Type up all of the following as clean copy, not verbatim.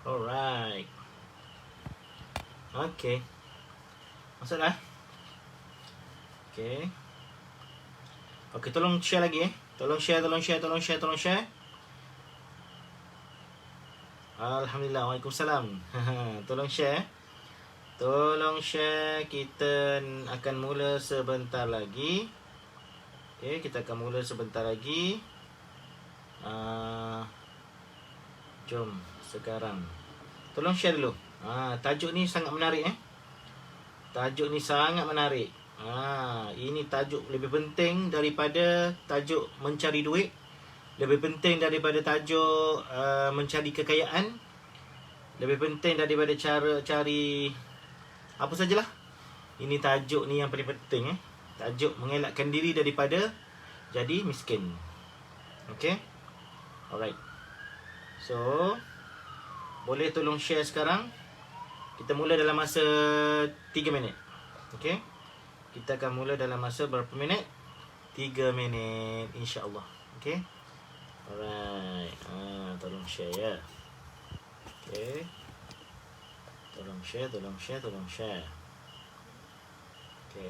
Alright. Okay. Masuklah. Okay. Okay, tolong share lagi Tolong share. Alhamdulillah. Waalaikumsalam. Tolong share. Kita akan mula sebentar lagi. Okay, kita akan mula sebentar lagi. Jom sekarang. Tolong share dulu. Tajuk ni sangat menarik Ini tajuk lebih penting daripada tajuk mencari duit. Lebih penting daripada tajuk mencari kekayaan. Lebih penting daripada cara cari apa sajalah. Ini tajuk ni yang paling penting Tajuk mengelakkan diri daripada jadi miskin. Okay. Alright. So, boleh tolong share sekarang. Kita mula dalam masa 3 minit. Okay. Kita akan mula dalam masa berapa minit? 3 minit, insyaAllah. Okay. Alright. Tolong share ya. Okay. Tolong share. Okay.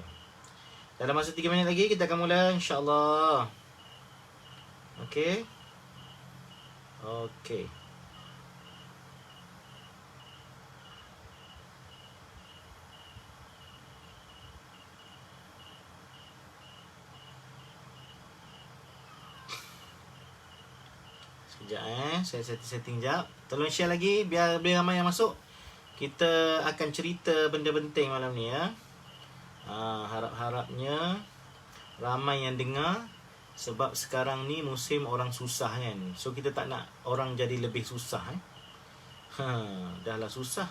Dalam masa 3 minit lagi kita akan mula, insyaAllah. Okay. Okay. Sekejap saya setting jap. Tolong share lagi biar ramai yang masuk. Kita akan cerita benda penting malam ni ya. Harap-harapnya ramai yang dengar. Sebab sekarang ni musim orang susah kan. So kita tak nak orang jadi lebih susah Dah lah susah,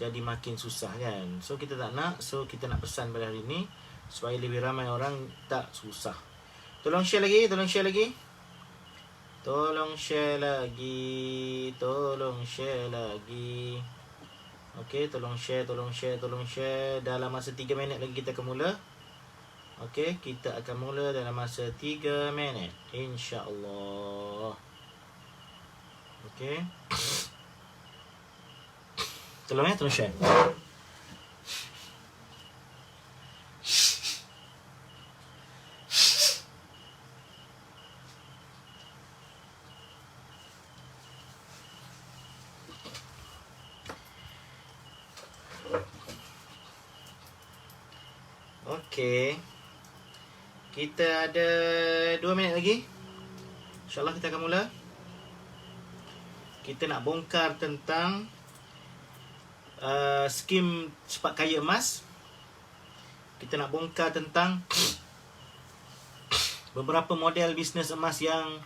jadi makin susah kan. So kita tak nak. So kita nak pesan pada hari ni supaya lebih ramai orang tak susah. Tolong share lagi. Tolong share lagi. Okay, tolong share. Dalam masa 3 minit lagi kita akan mula. Okay, kita akan mula dalam masa 3 minit, insyaAllah. Okay. Tolong share. Okay. Kita ada 2 minit lagi. InsyaAllah kita akan mula. Kita nak bongkar tentang skim cepat kaya emas. Kita nak bongkar tentang beberapa model bisnes emas yang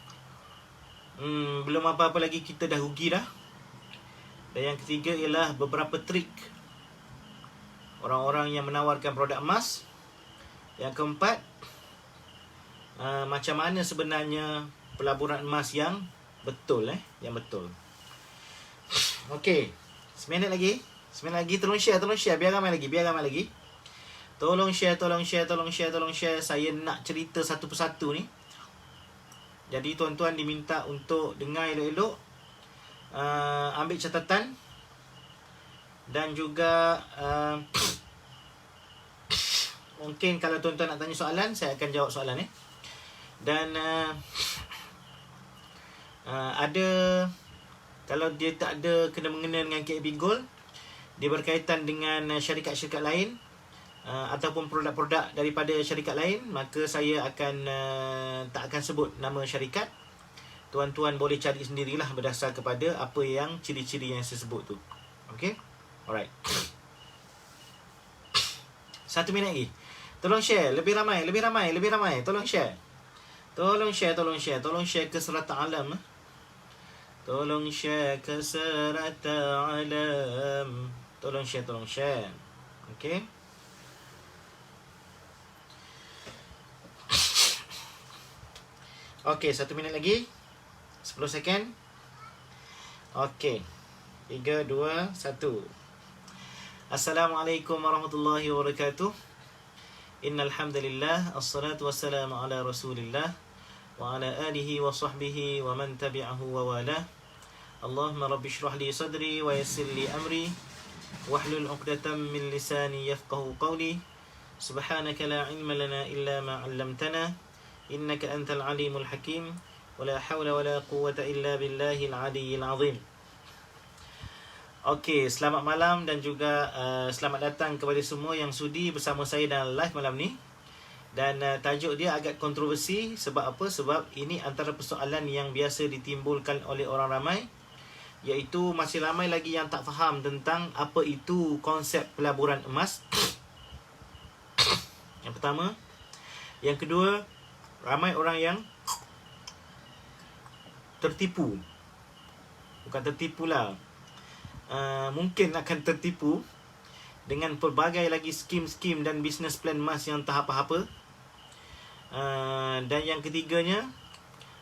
belum apa-apa lagi kita dah rugi dah. Dan yang ketiga ialah beberapa trik orang-orang yang menawarkan produk emas. Yang keempat, macam mana sebenarnya pelaburan emas yang betul yang betul. Okey, 9 minit lagi. Tolong share biar ramai lagi. Tolong share. Saya nak cerita satu persatu ni. Jadi tuan-tuan diminta untuk dengar elok-elok, ambil catatan, dan juga mungkin kalau tuan-tuan nak tanya soalan, saya akan jawab soalan Dan ada, kalau dia tak ada kena-mengena dengan KAB Gold, dia berkaitan dengan syarikat-syarikat lain ataupun produk-produk daripada syarikat lain, maka saya akan tak akan sebut nama syarikat. Tuan-tuan boleh cari sendirilah berdasar kepada apa yang ciri-ciri yang saya sebut tu. Okay? Alright. 1 minit lagi. Tolong share, lebih ramai. Tolong share ke serata alam. Tolong share. Okay. Okay, 1 minit lagi. 10 second. Okay. 3, 2, 1. Assalamualaikum warahmatullahi wabarakatuh. Innal hamdalillah, assalatu wassalamu ala Rasulillah wa ala alihi wa sahbihi wa man tabi'ahu wa wala. Allahumma rabbi shrah li sadri wa yassir li amri wahlul 'uqdatam min lisani yafqahu qawli. Subhanaka la ilma lana illa ma 'allamtana innaka antal alimul hakim. Wala hawla wala quwwata illa billahil aliyyil azim. Okey, selamat malam dan juga selamat datang kepada semua yang sudi bersama saya dalam live malam ni. Dan tajuk dia agak kontroversi. Sebab apa? Sebab ini antara persoalan yang biasa ditimbulkan oleh orang ramai, iaitu masih ramai lagi yang tak faham tentang apa itu konsep pelaburan emas. Yang pertama. Yang kedua, ramai orang yang tertipu. Bukan tertipulah, mungkin akan tertipu dengan pelbagai lagi skim-skim dan business plan emas yang tak apa-apa. Dan yang ketiganya,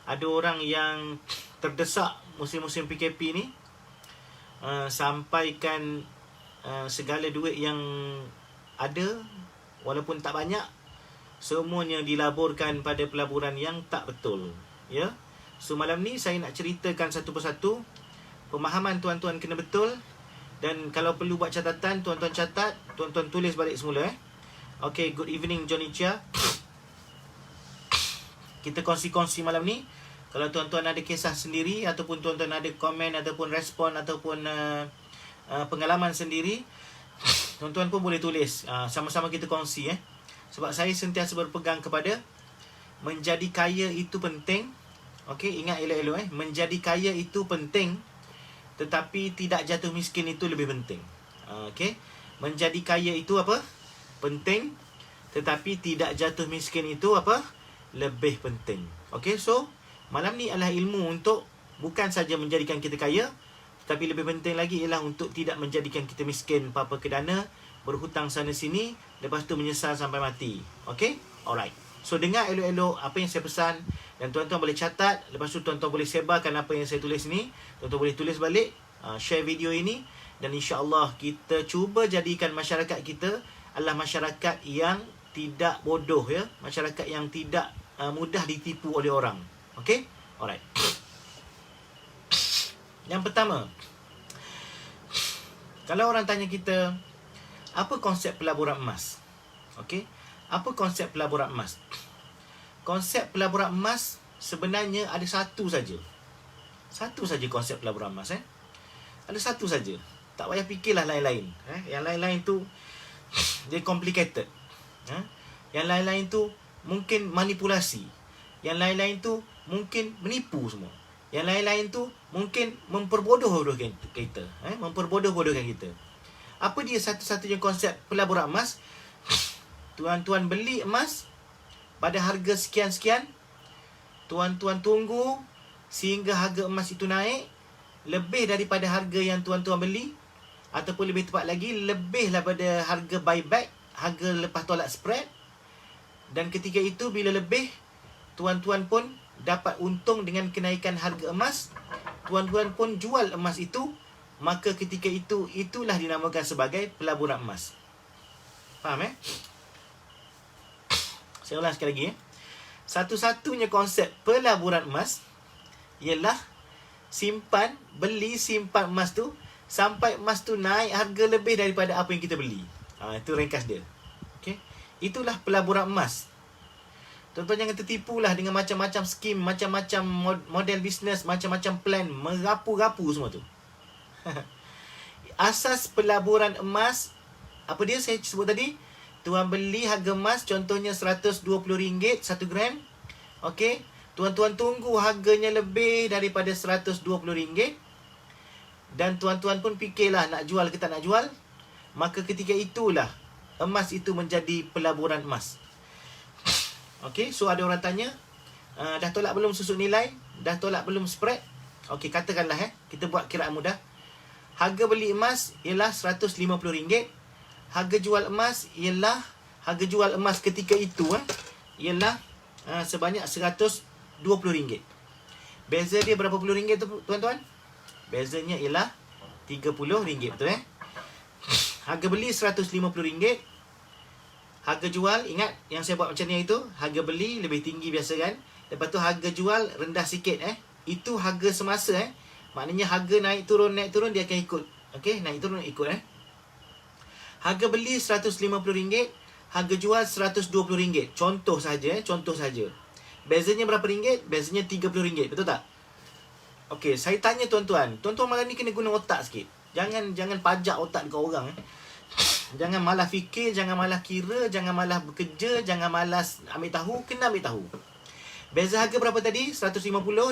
ada orang yang terdesak musim-musim PKP ni, sampaikan segala duit yang ada, walaupun tak banyak, semuanya dilaburkan pada pelaburan yang tak betul. Ya. So malam ni saya nak ceritakan satu persatu. Pemahaman tuan-tuan kena betul. Dan kalau perlu buat catatan, tuan-tuan catat, tuan-tuan tulis balik semula. Okay, good evening Johnny Chia. Kita kongsi-kongsi malam ni. Kalau tuan-tuan ada kisah sendiri, ataupun tuan-tuan ada komen, ataupun respon, ataupun pengalaman sendiri, tuan-tuan pun boleh tulis. Sama-sama kita kongsi. Sebab saya sentiasa berpegang kepada menjadi kaya itu penting. Okey, ingat elok-elok. Menjadi kaya itu penting, tetapi tidak jatuh miskin itu lebih penting. Okey, menjadi kaya itu apa? Penting, tetapi tidak jatuh miskin itu apa? Lebih penting. Okey, so malam ni adalah ilmu untuk bukan saja menjadikan kita kaya, tetapi lebih penting lagi ialah untuk tidak menjadikan kita miskin apa-apa kedana, berhutang sana sini, lepas tu menyesal sampai mati. Okey, alright. So dengar elok-elok apa yang saya pesan, dan tuan-tuan boleh catat. Lepas tu tuan-tuan boleh sebarkan apa yang saya tulis ni. Tuan-tuan boleh tulis balik, share video ini. Dan insya-Allah kita cuba jadikan masyarakat kita adalah masyarakat yang tidak bodoh, ya. Masyarakat yang tidak mudah ditipu oleh orang. Okey? Alright. Yang pertama, kalau orang tanya kita, apa konsep pelaburan emas? Okey? Apa konsep pelaburan emas? Konsep pelaburan emas sebenarnya ada satu saja. Satu saja konsep pelaburan emas. Ada satu saja. Tak payah fikirlah lain-lain. Yang lain-lain tu dia complicated. Yang lain-lain tu mungkin manipulasi. Yang lain-lain tu mungkin menipu semua. Yang lain-lain tu mungkin memperbodoh-bodohkan kita. Memperbodoh-bodohkan kita. Apa dia satu-satunya konsep pelaburan emas? Tuan-tuan beli emas pada harga sekian-sekian. Tuan-tuan tunggu sehingga harga emas itu naik lebih daripada harga yang tuan-tuan beli, ataupun lebih tepat lagi, lebih daripada harga buyback, harga lepas tolak spread. Dan ketika itu bila lebih, tuan-tuan pun dapat untung dengan kenaikan harga emas. Tuan-tuan pun jual emas itu. Maka ketika itu, itulah dinamakan sebagai pelaburan emas. Faham Saya ulang sekali lagi. Satu-satunya konsep pelaburan emas ialah beli simpan emas tu sampai emas tu naik harga lebih daripada apa yang kita beli. Itu ringkas dia. Okay? Itulah pelaburan emas. Tuan-tuan jangan tertipulah dengan macam-macam skim, macam-macam model bisnes, macam-macam plan, merapu-rapu semua tu. Asas pelaburan emas, apa dia saya sebut tadi? Tuan beli harga emas contohnya RM120 1 gram. Okey, tuan-tuan tunggu harganya lebih daripada RM120. Dan tuan-tuan pun fikirlah nak jual ke tak nak jual. Maka ketika itulah emas itu menjadi pelaburan emas. Okey, so ada orang tanya, dah tolak belum susuk nilai? Dah tolak belum spread? Okey, katakanlah kita buat kiraan mudah. Harga beli emas ialah RM150. Harga jual emas ketika itu ialah sebanyak RM120. Beza dia berapa puluh ringgit tu tuan-tuan? Bezanya ialah RM30, betul Harga beli RM150. Harga jual, ingat yang saya buat macam ni itu, harga beli lebih tinggi biasa kan. Lepas tu harga jual rendah sikit Itu harga semasa Maknanya harga naik turun dia akan ikut. Okey, naik turun ikut Harga beli RM150, harga jual RM120. Contoh saja, contoh saja. Bezanya berapa ringgit? Bezanya RM30. Betul tak? Okey, saya tanya tuan-tuan. Tuan-tuan malam ni kena guna otak sikit. Jangan pajak otak dekat orang Jangan malah fikir, jangan malah kira, jangan malah bekerja, jangan malas ambil tahu, kena ambil tahu. Beza harga berapa tadi? 150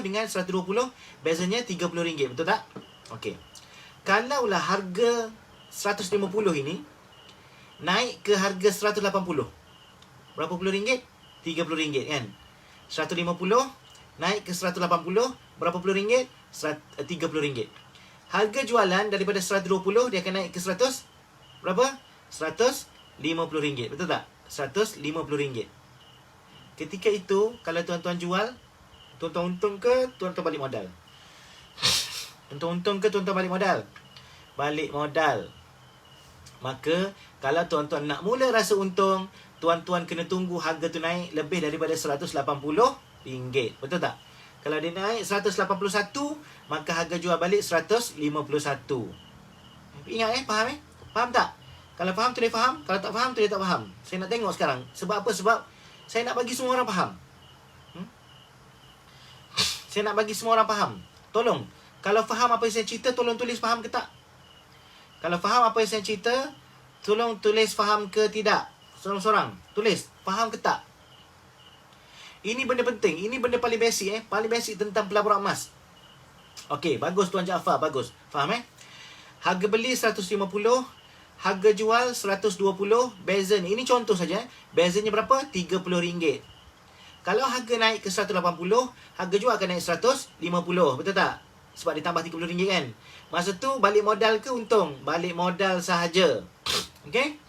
dengan 120, bezanya RM30, betul tak? Okey. Kalaulah harga 150 ini naik ke harga 180, berapa puluh ringgit? RM30 kan? 150 naik ke 180, berapa puluh ringgit? RM30. Harga jualan daripada 120 dia akan naik ke 100, berapa? RM150, betul tak? RM150. Ketika itu, kalau tuan-tuan jual, tuan-tuan untung ke tuan-tuan balik modal? Tuan-tuan untung ke tuan-tuan balik modal? Balik modal. Maka, kalau tuan-tuan nak mula rasa untung, tuan-tuan kena tunggu harga tu naik lebih daripada RM180. Betul tak? Kalau dia naik 181, maka harga jual balik 151. Ingat faham Faham tak? Kalau faham, tulis faham. Kalau tak faham, tulis tak faham. Saya nak tengok sekarang. Sebab apa? Sebab saya nak bagi semua orang faham. Saya nak bagi semua orang faham. Tolong. Kalau faham apa yang saya cerita, tolong tulis faham ke tak? Kalau faham apa yang saya cerita, tolong tulis faham ke tidak. Sorang-sorang. Tulis. Faham ke tak? Ini benda penting. Ini benda paling basic Paling basic tentang pelaburan emas. Okey, bagus Tuan Jaafar. Bagus. Faham Harga beli 150, harga jual 120, beza ni. Ini contoh saja. Bezanya berapa? RM30. Kalau harga naik ke 180, harga jual akan naik 150. Betul tak? Sebab dia tambah RM30 kan? Masa tu balik modal ke untung? Balik modal sahaja. Okey?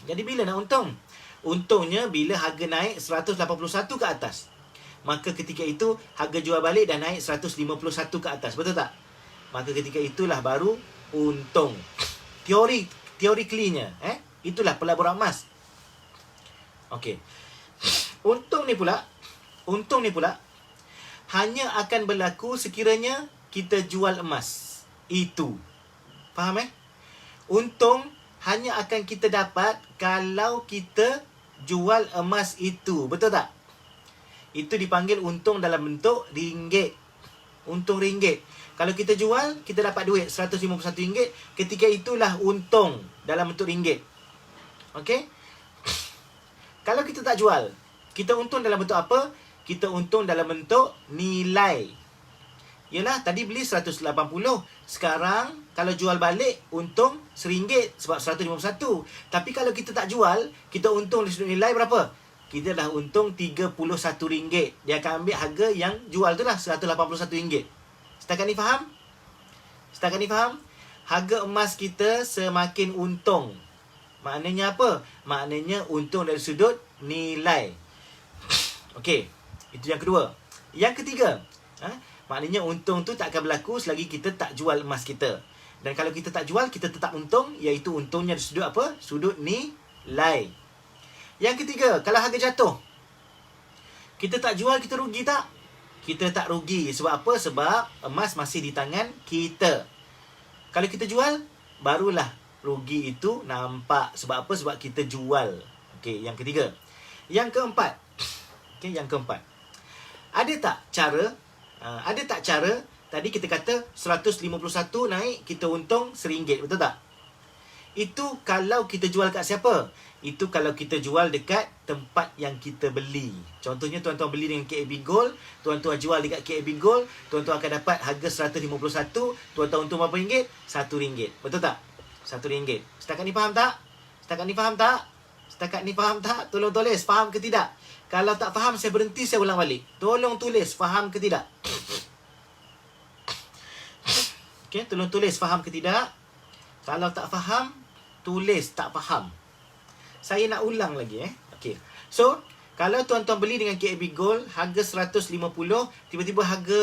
Jadi bila nak untung? Untungnya bila harga naik 181 ke atas. Maka ketika itu harga jual balik dah naik 151 ke atas. Betul tak? Maka ketika itulah baru untung. Theoretically-nya itulah pelaburan emas. Okey. Untung ni pula hanya akan berlaku sekiranya kita jual emas itu. Faham Untung hanya akan kita dapat kalau kita jual emas itu. Betul tak? Itu dipanggil untung dalam bentuk ringgit. Untung ringgit. Kalau kita jual, kita dapat duit RM151. Ketika itulah untung dalam bentuk ringgit. Okey? Kalau kita tak jual, kita untung dalam bentuk apa? Kita untung dalam bentuk nilai. Yalah, tadi beli 180. Sekarang, kalau jual balik, untung RM1 sebab 151. Tapi kalau kita tak jual, kita untung dari sudut nilai berapa? Kita dah untung RM31. Dia akan ambil harga yang jual tu lah, RM181. Setakat ni faham? Setakat ni faham? Harga emas kita semakin untung. Maknanya apa? Maknanya untung dari sudut nilai. Okey, itu yang kedua. Yang ketiga, maknanya untung tu tak akan berlaku selagi kita tak jual emas kita. Dan kalau kita tak jual, kita tetap untung, iaitu untungnya dari sudut apa? Sudut nilai. Yang ketiga, kalau harga jatuh, kita tak jual, kita rugi tak? Kita tak rugi. Sebab apa? Sebab emas masih di tangan kita. Kalau kita jual, barulah rugi itu nampak. Sebab apa? Sebab kita jual. Okey, yang ketiga. Yang keempat. Okey, yang keempat. Ada tak cara tadi kita kata 151 naik, kita untung RM1, betul tak? Itu kalau kita jual kat siapa? Itu kalau kita jual dekat tempat yang kita beli. Contohnya tuan-tuan beli dengan KAB Gold, tuan-tuan jual dekat KAB Gold, tuan-tuan akan dapat harga 151, tuan-tuan untung berapa ringgit? RM1. Betul tak? RM1. Setakat ni faham tak? Setakat ni faham tak? Setakat ni faham tak? Tolong tulis, faham ke tidak? Kalau tak faham, saya berhenti, saya ulang balik. Tolong tulis, faham ke tidak? Okey, tolong tulis, faham ke tidak? Kalau tak faham, tulis tak faham. Saya nak ulang lagi Okey. So, kalau tuan-tuan beli dengan KAB Gold harga 150, tiba-tiba harga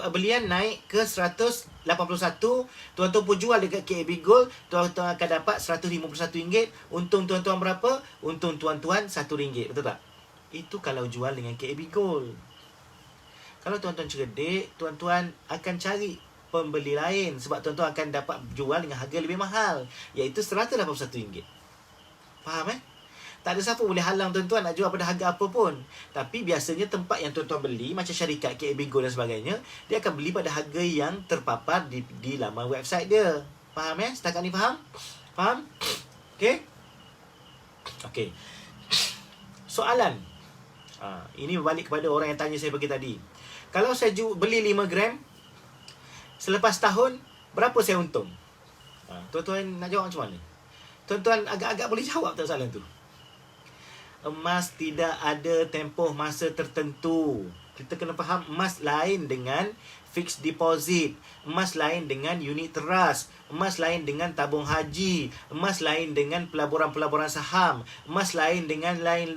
belian naik ke 181, tuan-tuan pun jual dekat KAB Gold, tuan-tuan akan dapat RM151. Untung tuan-tuan berapa? Untung tuan-tuan RM1. Betul tak? Itu kalau jual dengan KAB Gold. Kalau tuan-tuan cerdik, tuan-tuan akan cari pembeli lain sebab tuan-tuan akan dapat jual dengan harga lebih mahal, iaitu RM181. Faham Tak ada siapa boleh halang tuan-tuan nak jual pada harga apa pun. Tapi biasanya tempat yang tuan-tuan beli, macam syarikat KAB Go dan sebagainya, dia akan beli pada harga yang terpapar di laman website dia. Faham Setakat ni faham? Faham? Okey? Okey. Soalan. Ini balik kepada orang yang tanya saya pagi tadi. Kalau saya beli 5 gram, selepas tahun, berapa saya untung? Tuan-tuan nak jawab macam mana? Tuan-tuan agak-agak boleh jawab tak soalan tu? Emas tidak ada tempoh masa tertentu. Kita kena faham emas lain dengan fixed deposit. Emas lain dengan unit trust. Emas lain dengan tabung haji. Emas lain dengan pelaburan-pelaburan saham. Emas lain dengan lain.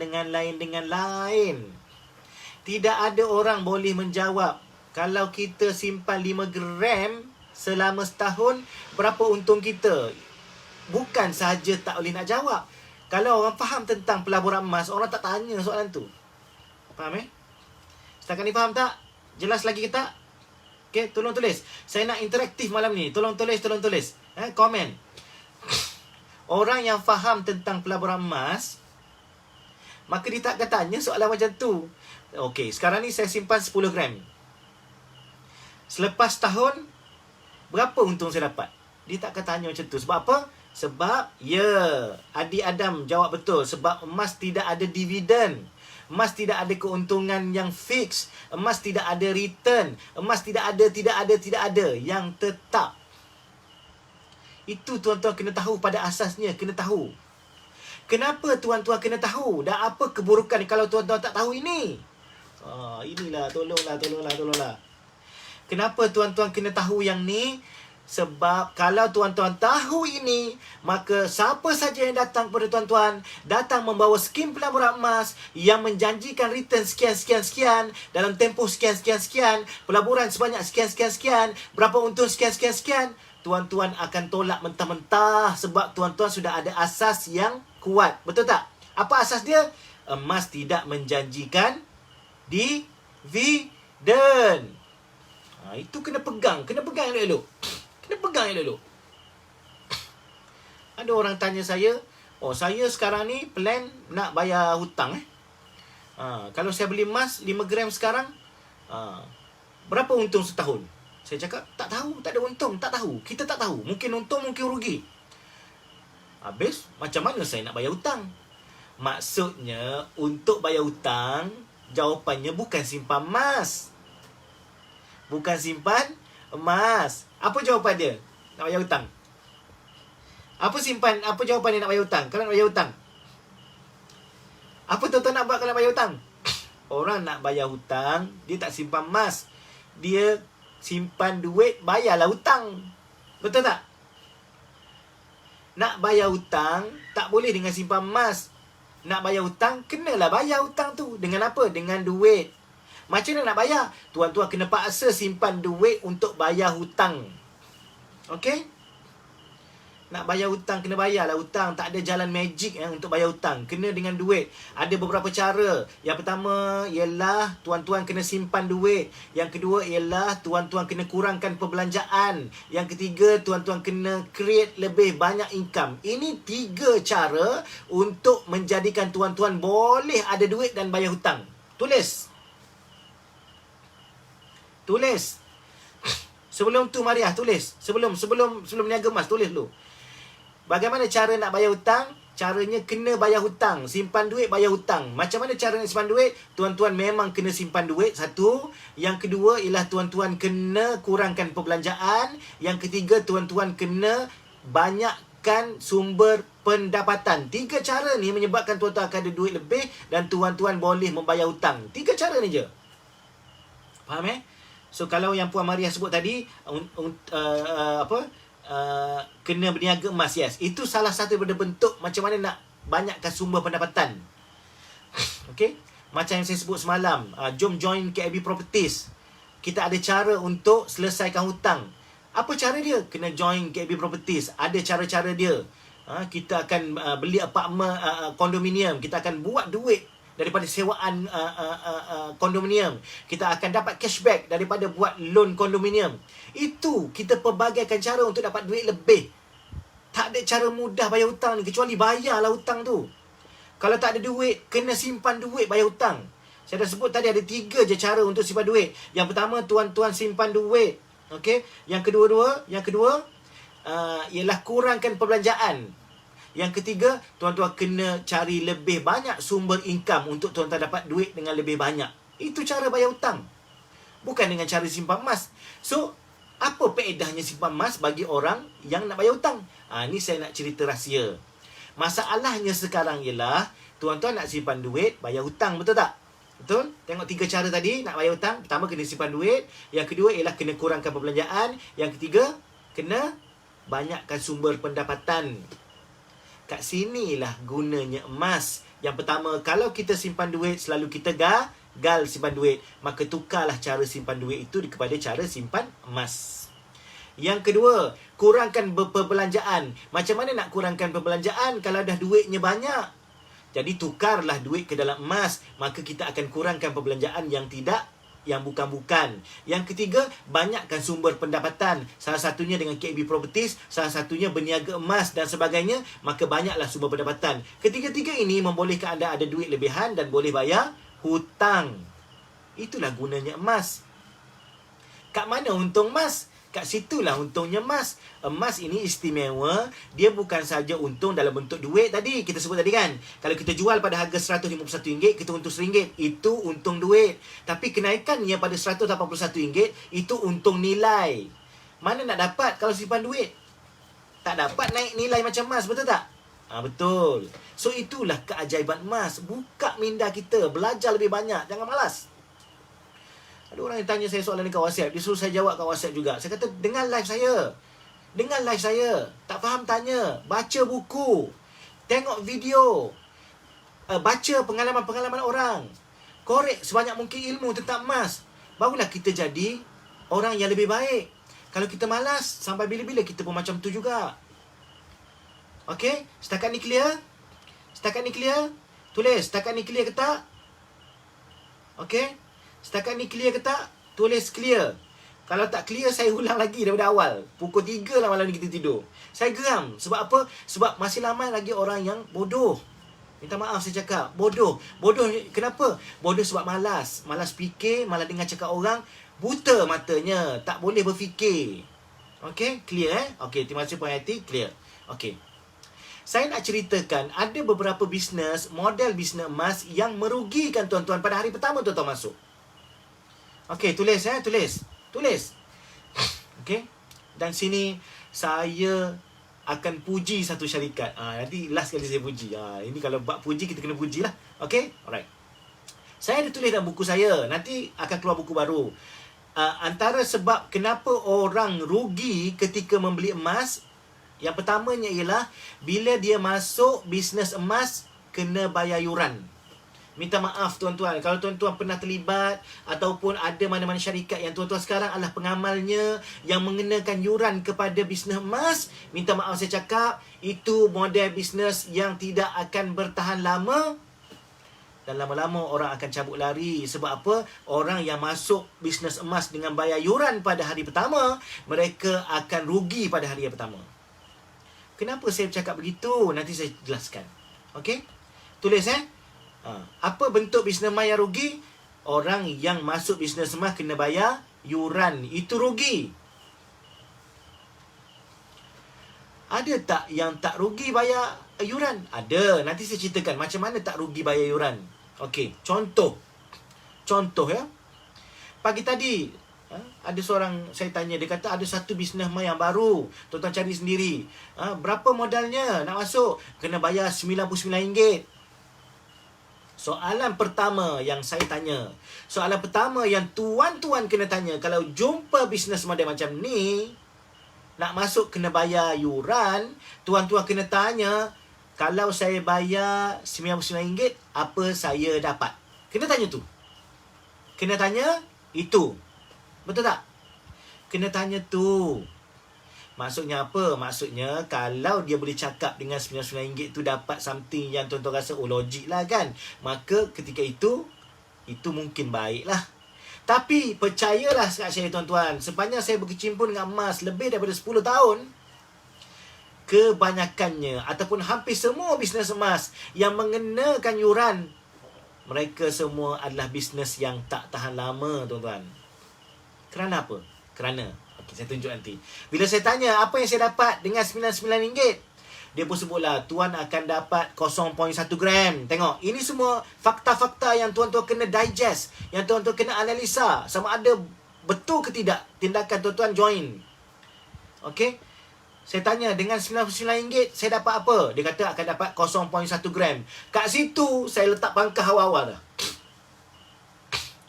Tidak ada orang boleh menjawab, kalau kita simpan 5 gram selama setahun, berapa untung kita? Bukan sahaja tak boleh nak jawab. Kalau orang faham tentang pelaburan emas, orang tak tanya soalan tu. Faham Setakat ni faham tak? Jelas lagi ke tak? Okay, tolong tulis. Saya nak interaktif malam ni. Tolong tulis. Komen. Orang yang faham tentang pelaburan emas, maka dia tak akan tanya soalan macam tu. Okey, sekarang ni saya simpan 10 gram. Selepas tahun, berapa untung saya dapat? Dia tak akan tanya macam tu. Sebab apa? Sebab, Adik Adam jawab betul. Sebab emas tidak ada dividen. Emas tidak ada keuntungan yang fix. Emas tidak ada return. Emas tidak ada yang tetap. Itu tuan-tuan kena tahu pada asasnya. Kena tahu. Kenapa tuan-tuan kena tahu? Dan apa keburukan kalau tuan-tuan tak tahu ini? Inilah, tolonglah. Kenapa tuan-tuan kena tahu yang ni? Sebab kalau tuan-tuan tahu ini, maka siapa saja yang datang kepada tuan-tuan, datang membawa skim pelaburan emas yang menjanjikan return sekian, dalam tempoh sekian, pelaburan sebanyak sekian, berapa untung sekian, tuan-tuan akan tolak mentah-mentah sebab tuan-tuan sudah ada asas yang kuat. Betul tak? Apa asas dia? Emas tidak menjanjikan dividen. Itu kena pegang elok-elok. Ada orang tanya saya, saya sekarang ni plan nak bayar hutang. Kalau saya beli emas 5 gram sekarang, berapa untung setahun? Saya cakap, tak tahu, tak ada untung, tak tahu. Kita tak tahu, mungkin untung, mungkin rugi. Habis, macam mana saya nak bayar hutang? Maksudnya, untuk bayar hutang, jawapannya bukan simpan emas. Bukan simpan emas. Apa jawapan dia nak bayar hutang? Apa jawapan dia nak bayar hutang? Kalau nak bayar hutang, apa tuan-tuan nak buat kalau nak bayar hutang? Orang nak bayar hutang, dia tak simpan emas. Dia simpan duit, bayarlah hutang. Betul tak? Nak bayar hutang, tak boleh dengan simpan emas. Nak bayar hutang, kenalah bayar hutang tu. Dengan apa? Dengan duit. Macam mana nak bayar? Tuan-tuan kena paksa simpan duit untuk bayar hutang. Okey? Nak bayar hutang, kena bayarlah hutang. Tak ada jalan magic untuk bayar hutang. Kena dengan duit. Ada beberapa cara. Yang pertama ialah tuan-tuan kena simpan duit. Yang kedua ialah tuan-tuan kena kurangkan perbelanjaan. Yang ketiga, tuan-tuan kena create lebih banyak income. Ini 3 cara untuk menjadikan tuan-tuan boleh ada duit dan bayar hutang. Tulis. Sebelum tu Mariah tulis. Sebelum niaga emas, tulis dulu. Bagaimana cara nak bayar hutang? Caranya kena bayar hutang. Simpan duit, bayar hutang. Macam mana cara nak simpan duit? Tuan-tuan memang kena simpan duit, satu. Yang kedua ialah tuan-tuan kena kurangkan perbelanjaan. Yang ketiga, tuan-tuan kena banyakkan sumber pendapatan. 3 cara ni menyebabkan tuan-tuan akan ada duit lebih dan tuan-tuan boleh membayar hutang. 3 cara ni je. Faham So kalau yang Puan Mariah sebut tadi, kena berniaga emas, yes. Itu salah satu daripada bentuk macam mana nak banyakkan sumber pendapatan. Okey? Macam yang saya sebut semalam, jom join KAB Properties. Kita ada cara untuk selesaikan hutang. Apa cara dia? Kena join KAB Properties. Ada cara-cara dia. Kita akan beli apartmen, kondominium. Kita akan buat duit daripada sewaan kondominium. Kita akan dapat cashback daripada buat loan kondominium. Itu kita pelbagaikan cara untuk dapat duit lebih. Tak ada cara mudah bayar hutang ni, kecuali bayarlah hutang tu. Kalau tak ada duit, kena simpan duit bayar hutang. Saya dah sebut tadi ada 3 je cara untuk simpan duit. Yang pertama, tuan-tuan simpan duit. Okey. Yang kedua ialah kurangkan perbelanjaan. Yang ketiga, tuan-tuan kena cari lebih banyak sumber income untuk tuan-tuan dapat duit dengan lebih banyak. Itu cara bayar hutang. Bukan dengan cara simpan emas. So, apa faedahnya simpan emas bagi orang yang nak bayar hutang? Ni saya nak cerita rahsia. Masalahnya sekarang ialah tuan-tuan nak simpan duit, bayar hutang, betul tak? Betul? Tengok 3 cara tadi nak bayar hutang. Pertama, kena simpan duit. Yang kedua ialah kena kurangkan perbelanjaan. Yang ketiga, kena banyakkan sumber pendapatan. Kat sinilah gunanya emas. Yang pertama, kalau kita simpan duit, selalu kita gagal simpan duit. Maka tukarlah cara simpan duit itu kepada cara simpan emas. Yang kedua, kurangkan perbelanjaan. Macam mana nak kurangkan perbelanjaan kalau dah duitnya banyak? Jadi tukarlah duit ke dalam emas. Maka kita akan kurangkan perbelanjaan yang bukan-bukan. Yang ketiga, banyakkan sumber pendapatan. Salah satunya dengan KB Properties, salah satunya berniaga emas dan sebagainya. Maka banyaklah sumber pendapatan. Ketiga-tiga ini membolehkan anda ada duit lebihan dan boleh bayar hutang. Itulah gunanya emas. Kat mana untung emas? Kat situlah untungnya emas. Emas ini istimewa. Dia bukan saja untung dalam bentuk duit tadi. Kita sebut tadi kan. Kalau kita jual pada harga RM151, kita untung RM1. Itu untung duit. Tapi kenaikannya pada RM181, itu untung nilai. Mana nak dapat kalau simpan duit? Tak dapat naik nilai macam emas, betul tak? Betul. So itulah keajaiban emas. Buka minda kita. Belajar lebih banyak. Jangan malas. Ada orang yang tanya saya soalan dekat WhatsApp. Dia suruh saya jawab kat WhatsApp juga. Saya kata, dengar live saya. Dengar live saya. Tak faham, tanya. Baca buku. Tengok video. Baca pengalaman-pengalaman orang. Korek sebanyak mungkin ilmu tentang emas. Barulah kita jadi orang yang lebih baik. Kalau kita malas, sampai bila-bila kita pun macam tu juga. Okey? Setakat ni clear? Setakat ni clear? Tulis. Setakat ni clear ke tak? Okey? Setakat ni clear ke tak? Tulis clear. Kalau tak clear, saya ulang lagi daripada awal. Pukul 3 lah malam ni kita tidur. Saya geram. Sebab apa? Sebab masih lama lagi orang yang bodoh. Minta maaf saya cakap. Bodoh. Bodoh kenapa? Bodoh sebab malas. Malas fikir, malas dengar cakap orang. Buta matanya. Tak boleh berfikir. Okey? Clear Okey, terima kasih Puan Yati. Clear. Okey. Saya nak ceritakan ada beberapa bisnes, model bisnes emas yang merugikan tuan-tuan pada hari pertama tuan-tuan masuk. Okey, tulis Tulis. Okey. Dan sini saya akan puji satu syarikat. Nanti last kali saya puji. Ini kalau bab puji kita kena pujilah. Okey? Alright. Saya ada tulis dalam buku saya. Nanti akan keluar buku baru. Antara sebab kenapa orang rugi ketika membeli emas, yang pertamanya ialah bila dia masuk bisnes emas kena bayar yuran. Minta maaf tuan-tuan, kalau tuan-tuan pernah terlibat ataupun ada mana-mana syarikat yang tuan-tuan sekarang adalah pengamalnya yang mengenakan yuran kepada bisnes emas, minta maaf saya cakap, itu model bisnes yang tidak akan bertahan lama dan lama-lama orang akan cabut lari. Sebab apa? Orang yang masuk bisnes emas dengan bayar yuran pada hari pertama, mereka akan rugi pada hari yang pertama. Kenapa saya bercakap begitu? Nanti saya jelaskan. Okey? Tulis apa bentuk bisnes emas yang rugi? Orang yang masuk bisnes emas kena bayar yuran. Itu rugi. Ada tak yang tak rugi bayar yuran? Ada. Nanti saya ceritakan macam mana tak rugi bayar yuran. Okey, contoh ya. Pagi tadi ada seorang saya tanya, dia kata ada satu bisnes emas yang baru. Tuan-tuan cari sendiri. Berapa modalnya nak masuk? Kena bayar RM99. Soalan pertama yang saya tanya, soalan pertama yang tuan-tuan kena tanya, kalau jumpa bisnes model macam ni, nak masuk kena bayar yuran, tuan-tuan kena tanya, kalau saya bayar RM99, apa saya dapat? Kena tanya tu. Kena tanya itu. Betul tak? Kena tanya tu. Maksudnya apa? Maksudnya kalau dia boleh cakap dengan RM99 tu dapat something yang tuan-tuan rasa logik lah kan. Maka ketika itu mungkin baik lah. Tapi percayalah kat saya tuan-tuan, sepanjang saya berkecimpung dengan emas lebih daripada 10 tahun, kebanyakannya ataupun hampir semua bisnes emas yang mengenakan yuran, mereka semua adalah bisnes yang tak tahan lama tuan-tuan. Kerana apa? Kerana saya tunjuk nanti. Bila saya tanya apa yang saya dapat dengan RM99, dia pun sebutlah tuan akan dapat 0.1 gram. Tengok, ini semua fakta-fakta yang tuan-tuan kena digest, yang tuan-tuan kena analisa sama ada betul ke tidak tindakan tuan-tuan join. Okey. Saya tanya, dengan RM99 saya dapat apa? Dia kata akan dapat 0.1 gram. Kat situ saya letak pangkah awal-awal dah.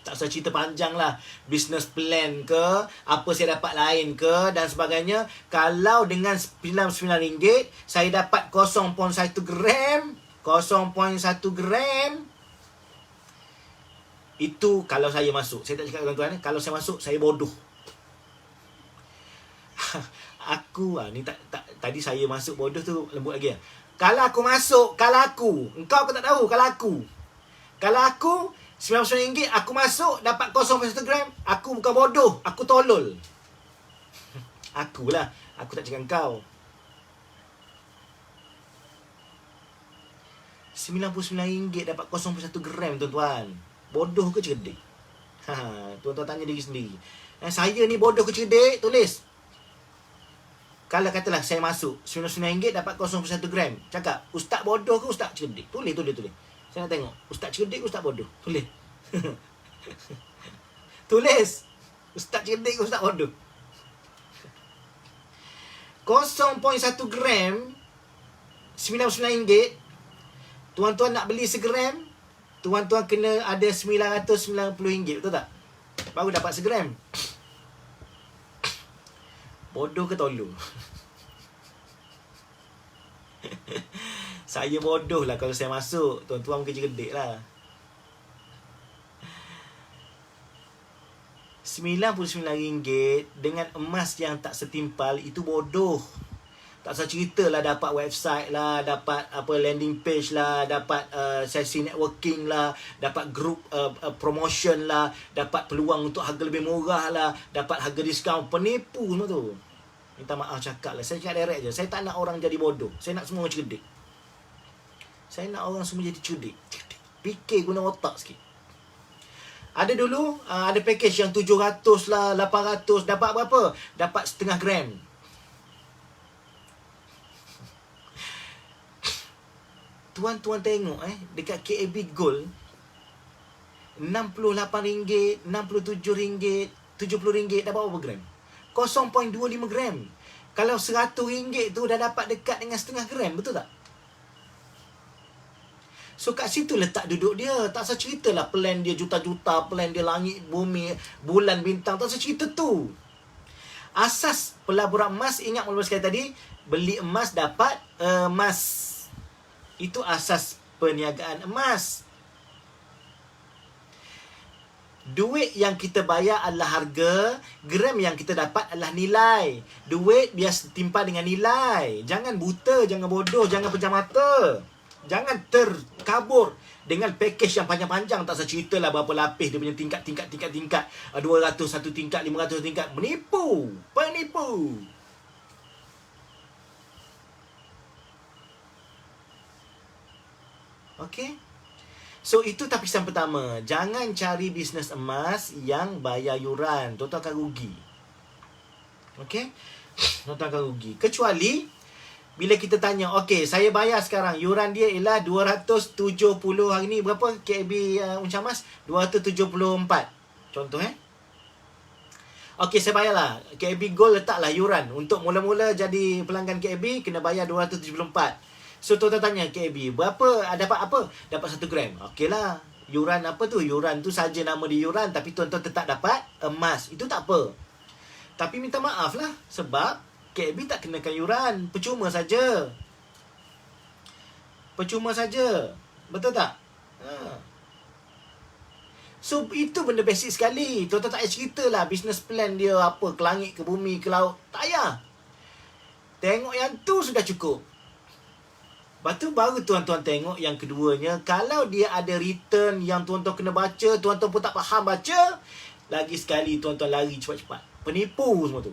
Tak usah cerita panjang lah. Business plan ke, apa saya dapat lain ke dan sebagainya. Kalau dengan RM99 saya dapat 0.1 gram, 0.1 gram, itu kalau saya masuk. Saya tak cakap tuan-tuan, kalau saya masuk saya bodoh. Aku ni tadi saya masuk bodoh tu lembut lagi. Kalau aku masuk, engkau aku tak tahu. Kalau aku RM99 aku masuk dapat 0.1 gram, aku bukan bodoh, aku tolol. Akulah, aku tak cakap engkau. RM99 dapat 0.1 gram tuan-tuan. Bodoh ke cerdik? Tuan-tuan tanya diri sendiri. Saya ni bodoh ke cerdik? Tulis. Kalau katalah saya masuk RM99 dapat 0.1 gram. Cakap, ustaz bodoh ke ustaz cerdik? Tulis. Saya nak tengok, ustaz cerdik ke ustaz bodoh? Tulis. Tulis. Ustaz cerdik ke ustaz bodoh? 0.1 gram RM99. Tuan-tuan nak beli segram, tuan-tuan kena ada RM990, betul tak? Baru dapat segram. Bodoh ke tolol? Saya bodoh lah kalau saya masuk. Tuan-tuan mungkin cerdik lah. RM99 dengan emas yang tak setimpal, itu bodoh. Tak usah cerita lah dapat website lah, dapat apa landing page lah, dapat sesi networking lah, dapat group promotion lah, dapat peluang untuk harga lebih murah lah, dapat harga diskaun. Penipu semua tu. Minta maaf cakap lah. Saya cakap direct je. Saya tak nak orang jadi bodoh. Saya nak semua cerdik. Saya nak orang semua jadi cerdik. Fikir, guna otak sikit. Ada dulu, ada package yang 700 lah, 800. Dapat berapa? Dapat setengah gram. Tuan-tuan tengok dekat KAB Gold, RM68, RM67, RM70 dapat berapa gram? 0.25 gram. Kalau RM100 tu dah dapat dekat dengan setengah gram, betul tak? So kat situ letak duduk dia. Tak usah ceritalah plan dia juta-juta, plan dia langit, bumi, bulan, bintang. Tak usah cerita tu. Asas pelaburan emas, ingat mula sekali tadi, beli emas dapat emas. Itu asas perniagaan emas. Duit yang kita bayar adalah harga, gram yang kita dapat adalah nilai. Duit biar setimpal dengan nilai. Jangan buta, jangan bodoh, jangan pejam mata. Jangan terkabur dengan package yang panjang-panjang. Tak usah cerita lah berapa lapis dia punya tingkat. 200 satu tingkat, 500 satu tingkat. Menipu. Penipu. Okay. So itu tapisan pertama. Jangan cari bisnes emas yang bayar yuran. Tuan-tuan akan rugi. Okay. Tuan-tuan akan rugi. Kecuali bila kita tanya, okay, saya bayar sekarang, yuran dia ialah 270 hari ni berapa KAB Uncah Emas? 274. Contoh okay, saya bayarlah. KAB Gold letaklah yuran. Untuk mula-mula jadi pelanggan KAB, kena bayar 274. So tuan-tuan tanya KAB, berapa, dapat apa? Dapat 1 gram. Okey lah. Yuran apa tu? Yuran tu saja nama dia yuran, tapi tuan-tuan tetap dapat emas. Itu tak apa. Tapi minta maaf lah, sebab KAB tak kenakan yuran. Percuma saja. Percuma saja. Betul tak? So itu benda basic sekali. Tuan-tuan tak payah cerita lah business plan dia apa, ke langit, ke bumi, ke laut. Tak payah. Tengok yang tu sudah cukup. Lepas tu baru tuan-tuan tengok yang keduanya. Kalau dia ada return yang tuan-tuan kena baca, tuan-tuan pun tak faham baca, lagi sekali tuan-tuan lari cepat-cepat. Penipu semua tu.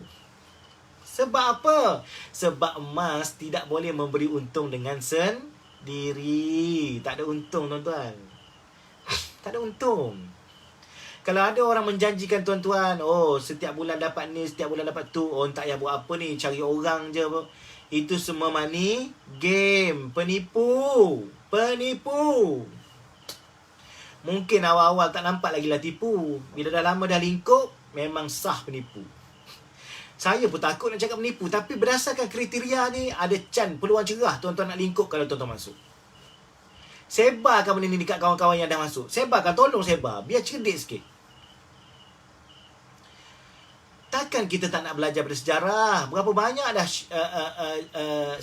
Sebab apa? Sebab emas tidak boleh memberi untung dengan sendiri. Tak ada untung, tuan-tuan. Tak ada untung. Kalau ada orang menjanjikan tuan-tuan, oh setiap bulan dapat ni, setiap bulan dapat tu, oh tak payah buat apa ni, cari orang je. Itu semua money game. Penipu. Penipu. Mungkin awal-awal tak nampak lagi lah tipu. Bila dah lama dah lingkup, memang sah penipu. Saya pun takut nak cakap penipu. Tapi berdasarkan kriteria ni, ada chance, peluang cerah tuan-tuan nak lingkup kalau tuan-tuan masuk. Sebarkan benda ni dekat kawan-kawan yang dah masuk. Sebarkan, tolong sebar. Biar cerdik sikit. Takkan kita tak nak belajar bersejarah? Berapa banyak dah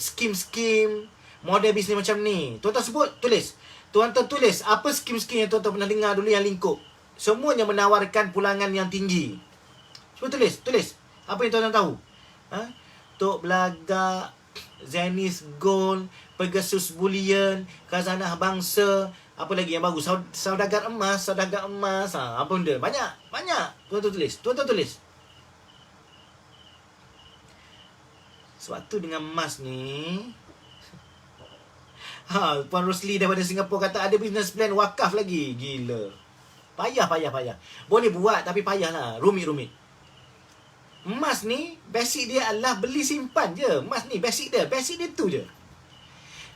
skim-skim model bisnes macam ni. Tuan-tuan sebut, tulis. Tuan-tuan tulis apa skim-skim yang tuan-tuan pernah dengar dulu yang lingkup. Semuanya menawarkan pulangan yang tinggi. Cuba tulis, tulis. Apa yang tuan-tuan tahu? Tok Belagak, Zenith Gold, Pegasus Bullion, Khazanah Bangsa, apa lagi yang bagus? Saudagar emas, saudagar emas. Apa benda? Banyak, banyak. Tuan-tuan tulis, tuan-tuan tulis. Sebab tu dengan emas ni, Puan Rosli daripada Singapura kata ada business plan wakaf lagi. Gila. Payah. Boleh buat tapi payah lah. Rumit. Emas ni, basic dia adalah beli simpan je. Emas ni, basic dia tu je.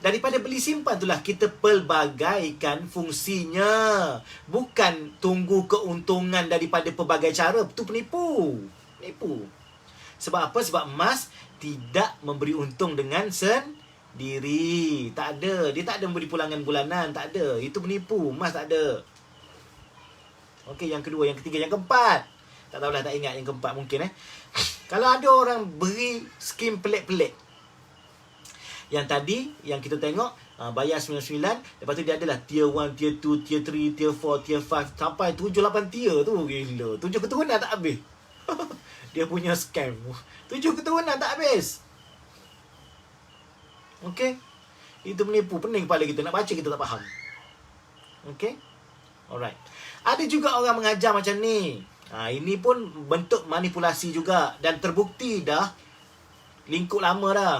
Daripada beli simpan itulah kita pelbagaikan fungsinya. Bukan tunggu keuntungan daripada pelbagai cara. Itu penipu. Sebab apa? Sebab emas tidak memberi untung dengan sendiri. Tak ada. Dia tak ada memberi pulangan bulanan. Tak ada. Itu penipu. Emas tak ada. Okey, yang kedua. Yang ketiga. Yang keempat. Tak tahulah, tak ingat yang keempat mungkin. Kalau ada orang beri skim pelik-pelik. Yang tadi, yang kita tengok, bayar 99. Lepas tu dia adalah tier 1, tier 2, tier 3, tier 4, tier 5. Sampai 7-8 tier tu. Gila. 7 keturunan tak habis. Dia punya scam. 7 keturunan tak habis. Okey. Itu menipu. Pening kepala kita. Nak baca kita tak faham. Okey. Alright. Ada juga orang mengajar macam ni. Ini pun bentuk manipulasi juga. Dan terbukti dah. Lingkup lama dah.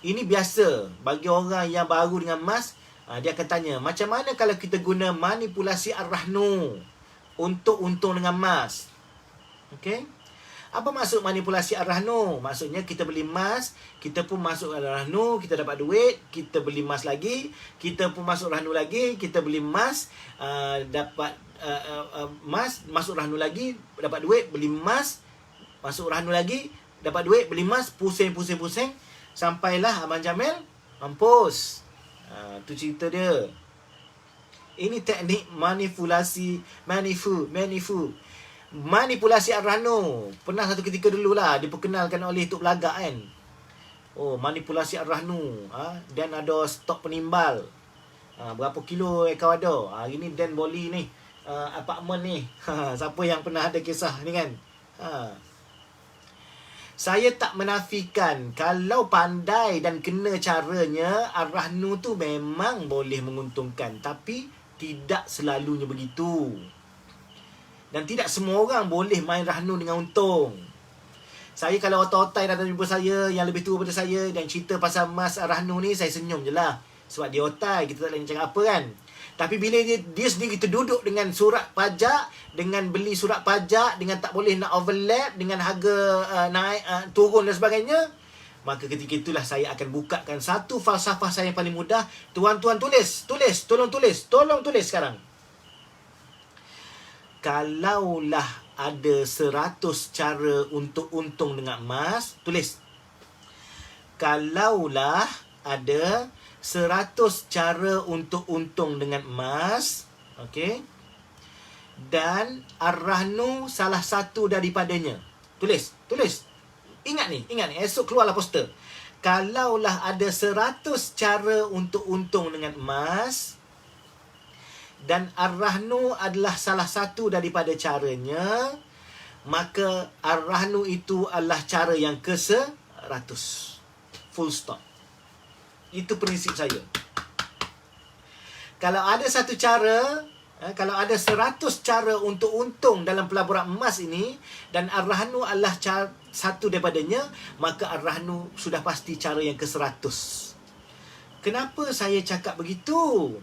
Ini biasa. Bagi orang yang baru dengan emas. Dia akan tanya. Macam mana kalau kita guna manipulasi Ar-Rahnu untuk untung dengan emas? Okey. Apa maksud manipulasi Ar-Rahnu? Maksudnya kita beli emas, kita pun masuk Ar-Rahnu, kita dapat duit, kita beli emas lagi, kita pun masuk Rahnu lagi, kita beli emas, dapat emas, masuk Rahnu lagi, dapat duit, beli emas, masuk Rahnu lagi, dapat duit, beli emas, pusing, sampailah Abang Jamil mampus. Tu cerita dia. Ini teknik manipulasi, manipulasi Ar-Rahnu. Pernah satu ketika dululah diperkenalkan oleh Tok Belagak kan. Oh, manipulasi Ar-Rahnu. Dan ada stok penimbal. Berapa kilo kau ada? Hari ni Dan Boli ni. Apartment ni. Siapa yang pernah ada kisah ni kan? Saya tak menafikan kalau pandai dan kena caranya, Ar-Rahnu tu memang boleh menguntungkan. Tapi tidak selalunya begitu. Dan tidak semua orang boleh main Rahnu dengan untung. Saya kalau otai-otai datang jumpa saya yang lebih tua daripada saya dan cerita pasal emas Rahnu ni, saya senyum je lah. Sebab dia otai, kita tak boleh cakap apa kan. Tapi bila dia sendiri terduduk dengan surat pajak, dengan beli surat pajak, dengan tak boleh nak overlap, dengan harga naik, turun dan sebagainya, maka ketika itulah saya akan bukakan satu falsafah saya yang paling mudah. Tuan-tuan tulis, tolong tulis sekarang. Kalaulah ada 100 cara untuk untung dengan emas, tulis. Kalaulah ada 100 cara untuk untung dengan emas, okey, dan Ar-Rahnu salah satu daripadanya. Tulis. Ingat ni, esok keluarlah poster. Kalaulah ada 100 cara untuk untung dengan emas, dan Ar-Rahnu adalah salah satu daripada caranya, maka Ar-Rahnu itu adalah cara yang ke-100. Full stop. Itu prinsip saya. Kalau ada satu cara, kalau ada 100 cara untuk untung dalam pelaburan emas ini, dan Ar-Rahnu adalah satu daripadanya, maka Ar-Rahnu sudah pasti cara yang ke-100. Kenapa saya cakap begitu?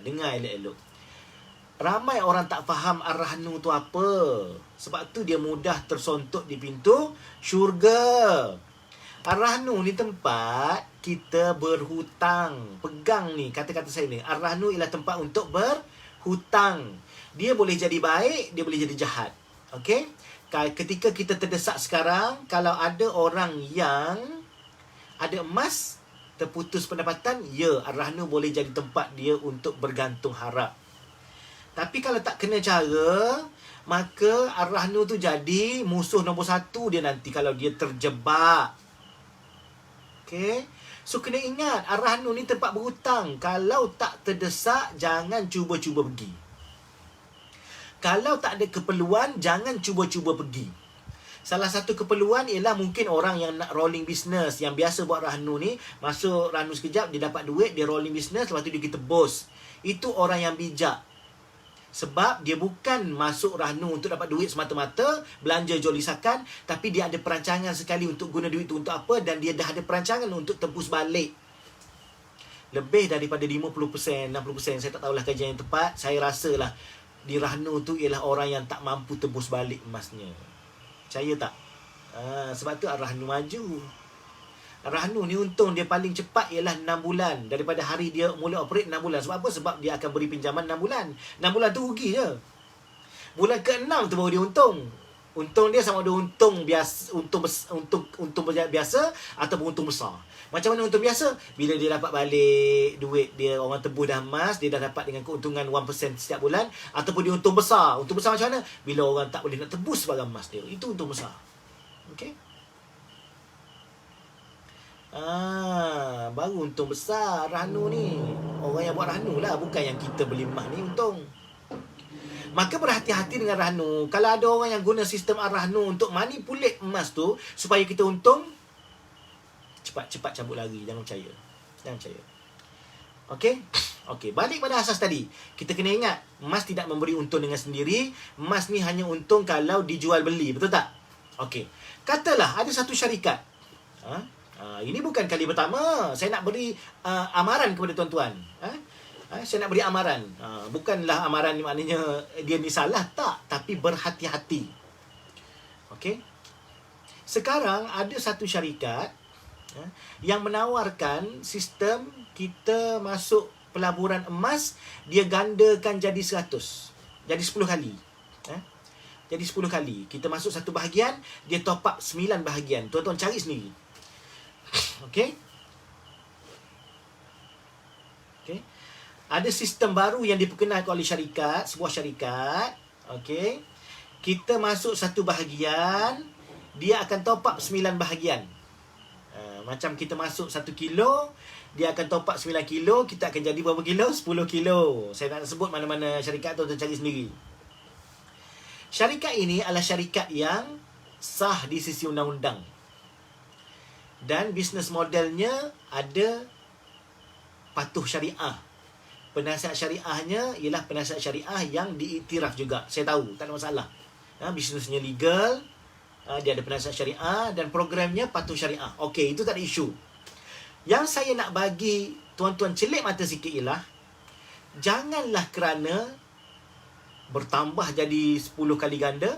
Dengar elok-elok. Ramai orang tak faham Ar-Rahnu tu apa. Sebab tu dia mudah tersontok di pintu syurga. Ar-Rahnu ni tempat kita berhutang. Pegang ni kata-kata saya ni. Ar-Rahnu ialah tempat untuk berhutang. Dia boleh jadi baik, dia boleh jadi jahat. Okey? Ketika kita terdesak sekarang, kalau ada orang yang ada emas, terputus pendapatan, ya, Ar-Rahnu boleh jadi tempat dia untuk bergantung harap. Tapi kalau tak kena cara, maka Ar-Rahnu tu jadi musuh nombor 1 dia nanti kalau dia terjebak. Okay? So kena ingat, Ar-Rahnu ni tempat berhutang. Kalau tak terdesak, jangan cuba-cuba pergi. Kalau tak ada keperluan, jangan cuba-cuba pergi. Salah satu keperluan ialah mungkin orang yang nak rolling business, yang biasa buat Rahnu ni, masuk Rahnu sekejap, dia dapat duit, dia rolling business, lepas tu dia kita bos. Itu orang yang bijak. Sebab dia bukan masuk Rahnu untuk dapat duit semata-mata, belanja jual lisakan, tapi dia ada perancangan sekali untuk guna duit itu untuk apa, dan dia dah ada perancangan untuk tembus balik. Lebih daripada 50%, 60%, saya tak tahulah kajian yang tepat, saya rasalah di Rahnu tu ialah orang yang tak mampu tembus balik emasnya. Percaya tak? Sebab tu Ar-Rahnu maju. Ar-Rahnu ni untung dia paling cepat ialah 6 bulan. Daripada hari dia mula operate 6 bulan. Sebab apa? Sebab dia akan beri pinjaman 6 bulan. 6 bulan tu rugi je. Bulan ke-6 tu baru dia untung. Untung dia sama ada untung biasa, untung biasa ataupun untung besar. Macam mana untung biasa? Bila dia dapat balik duit dia, orang tebus dah emas, dia dah dapat dengan keuntungan 1% setiap bulan. Ataupun dia untung besar. Untung besar macam mana? Bila orang tak boleh nak tebus barang emas dia. Itu untung besar. Okey? Baru untung besar Rahnu ni. Orang yang buat Rahnu lah, bukan yang kita beli emas ni untung. Maka berhati-hati dengan Rahnu. Kalau ada orang yang guna sistem Ar-Rahnu untuk manipulate emas tu supaya kita untung, cepat-cepat cabut lari. Jangan percaya. Jangan percaya. Okey? Okey, balik pada asas tadi. Kita kena ingat, emas tidak memberi untung dengan sendiri. Emas ni hanya untung kalau dijual beli. Betul tak? Okey. Katalah ada satu syarikat. Ini bukan kali pertama saya nak beri amaran kepada tuan-tuan. Saya nak beri amaran. Bukanlah amaran maknanya dia ni salah, tak. Tapi berhati-hati. Okey. Sekarang ada satu syarikat yang menawarkan sistem kita masuk pelaburan emas, dia gandakan jadi 100. Jadi 10 kali. Jadi 10 kali. Kita masuk satu bahagian, dia top up 9 bahagian. Tuan-tuan cari sendiri. Okey. Okey. Ada sistem baru yang diperkenalkan oleh syarikat, sebuah syarikat. Okey. Kita masuk satu bahagian, dia akan top up 9 bahagian. Macam kita masuk 1 kilo, dia akan top up 9 kilo, kita akan jadi berapa kilo? 10 kilo. Saya tak sebut mana-mana syarikat tu, tuan cari sendiri. Syarikat ini adalah syarikat yang sah di sisi undang-undang. Dan bisnes modelnya ada patuh syariah. Penasihat syariahnya ialah penasihat syariah yang diiktiraf juga. Saya tahu, tak ada masalah. Bisnesnya legal, dia ada penasihat syariah dan programnya patuh syariah. Okey, itu tak ada isu. Yang saya nak bagi tuan-tuan celik mata sikit ialah, janganlah kerana bertambah jadi 10 kali ganda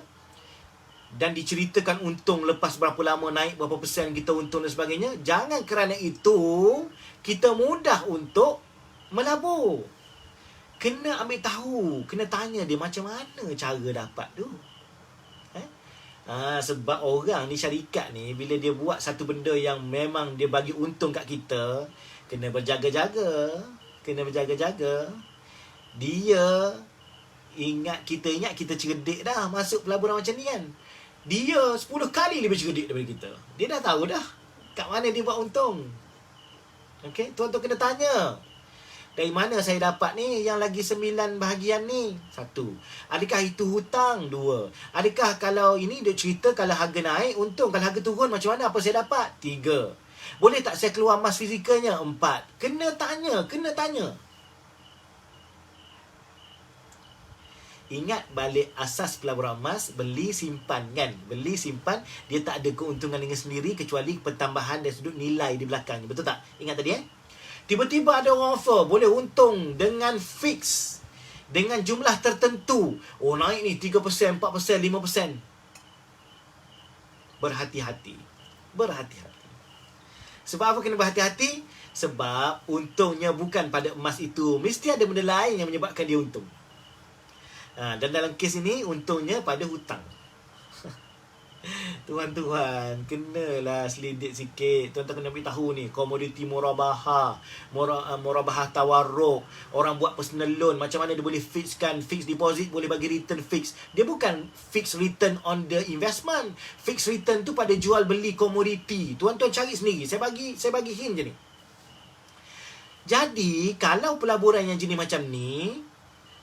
dan diceritakan untung lepas berapa lama naik, berapa persen kita untung dan sebagainya, jangan kerana itu kita mudah untuk melabur. Kena ambil tahu, kena tanya dia macam mana cara dapat tu. Sebab orang ni, syarikat ni, bila dia buat satu benda yang memang dia bagi untung kat kita, kena berjaga-jaga. Kena berjaga-jaga. Dia kita ingat kita cerdik dah masuk pelaburan macam ni kan. Dia 10 kali lebih cerdik daripada kita. Dia dah tahu dah kat mana dia buat untung. Okey, tuan-tuan kena tanya. Dari mana saya dapat ni yang lagi 9 bahagian ni? 1. Adakah itu hutang? 2. Adakah kalau ini dia cerita kalau harga naik untung, kalau harga turun macam mana, apa saya dapat? 3. Boleh tak saya keluar emas fizikalnya? 4. Kena tanya. Ingat balik asas pelaburan emas, beli simpan kan. Beli simpan, dia tak ada keuntungan dengan sendiri kecuali pertambahan dari sudut nilai di belakangnya. Betul tak? Ingat tadi Tiba-tiba ada orang offer, boleh untung dengan fix, dengan jumlah tertentu. Oh, naik ni 3%, 4%, 5%. Berhati-hati. Sebab apa kena berhati-hati? Sebab untungnya bukan pada emas itu. Mesti ada benda lain yang menyebabkan dia untung. Dan dalam kes ini, untungnya pada hutang. Tuan-tuan, kenalah selidik sikit. Tuan-tuan kena beritahu ni, komoditi murabahah, murabahah tawarruk. Orang buat personal loan, macam mana dia boleh fixkan, fix deposit, boleh bagi return fix. Dia bukan fix return on the investment. Fix return tu pada jual beli komoditi. Tuan-tuan cari sendiri. Saya bagi hint je ni. Jadi, kalau pelaburan yang jenis macam ni,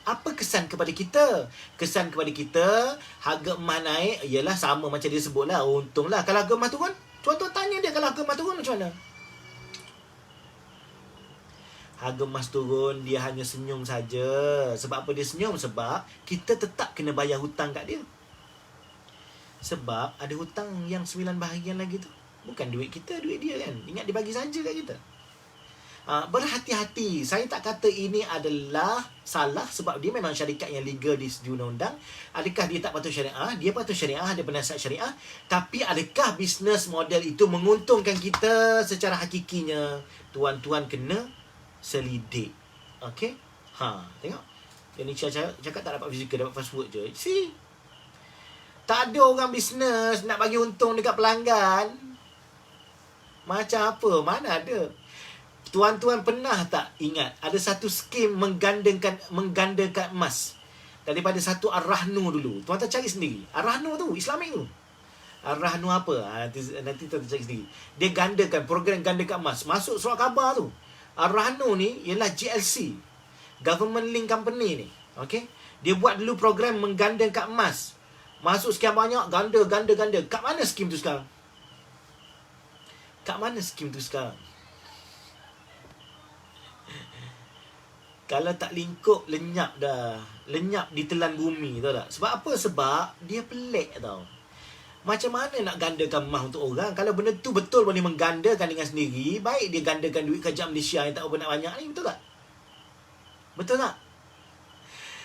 apa kesan kepada kita? Kesan kepada kita, harga emas naik, ialah sama macam dia sebut lah. Untunglah. Kalau harga emas turun, tuan-tuan tanya dia, kalau harga emas turun macam mana? Harga emas turun, dia hanya senyum saja. Sebab apa dia senyum? Sebab kita tetap kena bayar hutang kat dia. Sebab ada hutang yang 9 bahagian lagi tu. Bukan duit kita, duit dia kan. Ingat dia bagi saja kat kita. Berhati-hati. Saya tak kata ini adalah salah sebab dia memang syarikat yang legal di segi undang-undang. Adakah dia tak patut syariah? Dia patut syariah, dia penasihat syariah. Tapi adakah bisnes model itu menguntungkan kita secara hakikinya? Tuan-tuan kena selidik. Okey? Tengok. Yang ni cakap tak dapat fizikal, dapat password je. See? Tak ada orang bisnes nak bagi untung dekat pelanggan. Macam apa? Mana ada? Tuan-tuan pernah tak ingat ada satu skim menggandakan emas daripada satu Ar-Rahnu dulu. Tuan-tuan cari sendiri. Ar-Rahnu tu, Islamik tu. Ar-Rahnu apa? Nanti tuan-tuan cari sendiri. Dia gandakan, program gandakan emas. Masuk surat khabar tu. Ar-Rahnu ni ialah GLC. Government Link Company ni. Okay? Dia buat dulu program menggandakan emas. Masuk sekian banyak, ganda. Kat mana skim tu sekarang? Kalau tak lingkup, lenyap dah. Lenyap ditelan bumi, tahu tak? Sebab apa? Sebab dia pelik tau. Macam mana nak gandakan emas untuk orang? Kalau benda tu betul boleh menggandakan dengan sendiri, baik dia gandakan duit kerajaan Malaysia yang tak berapa banyak ni, betul tak? Betul tak?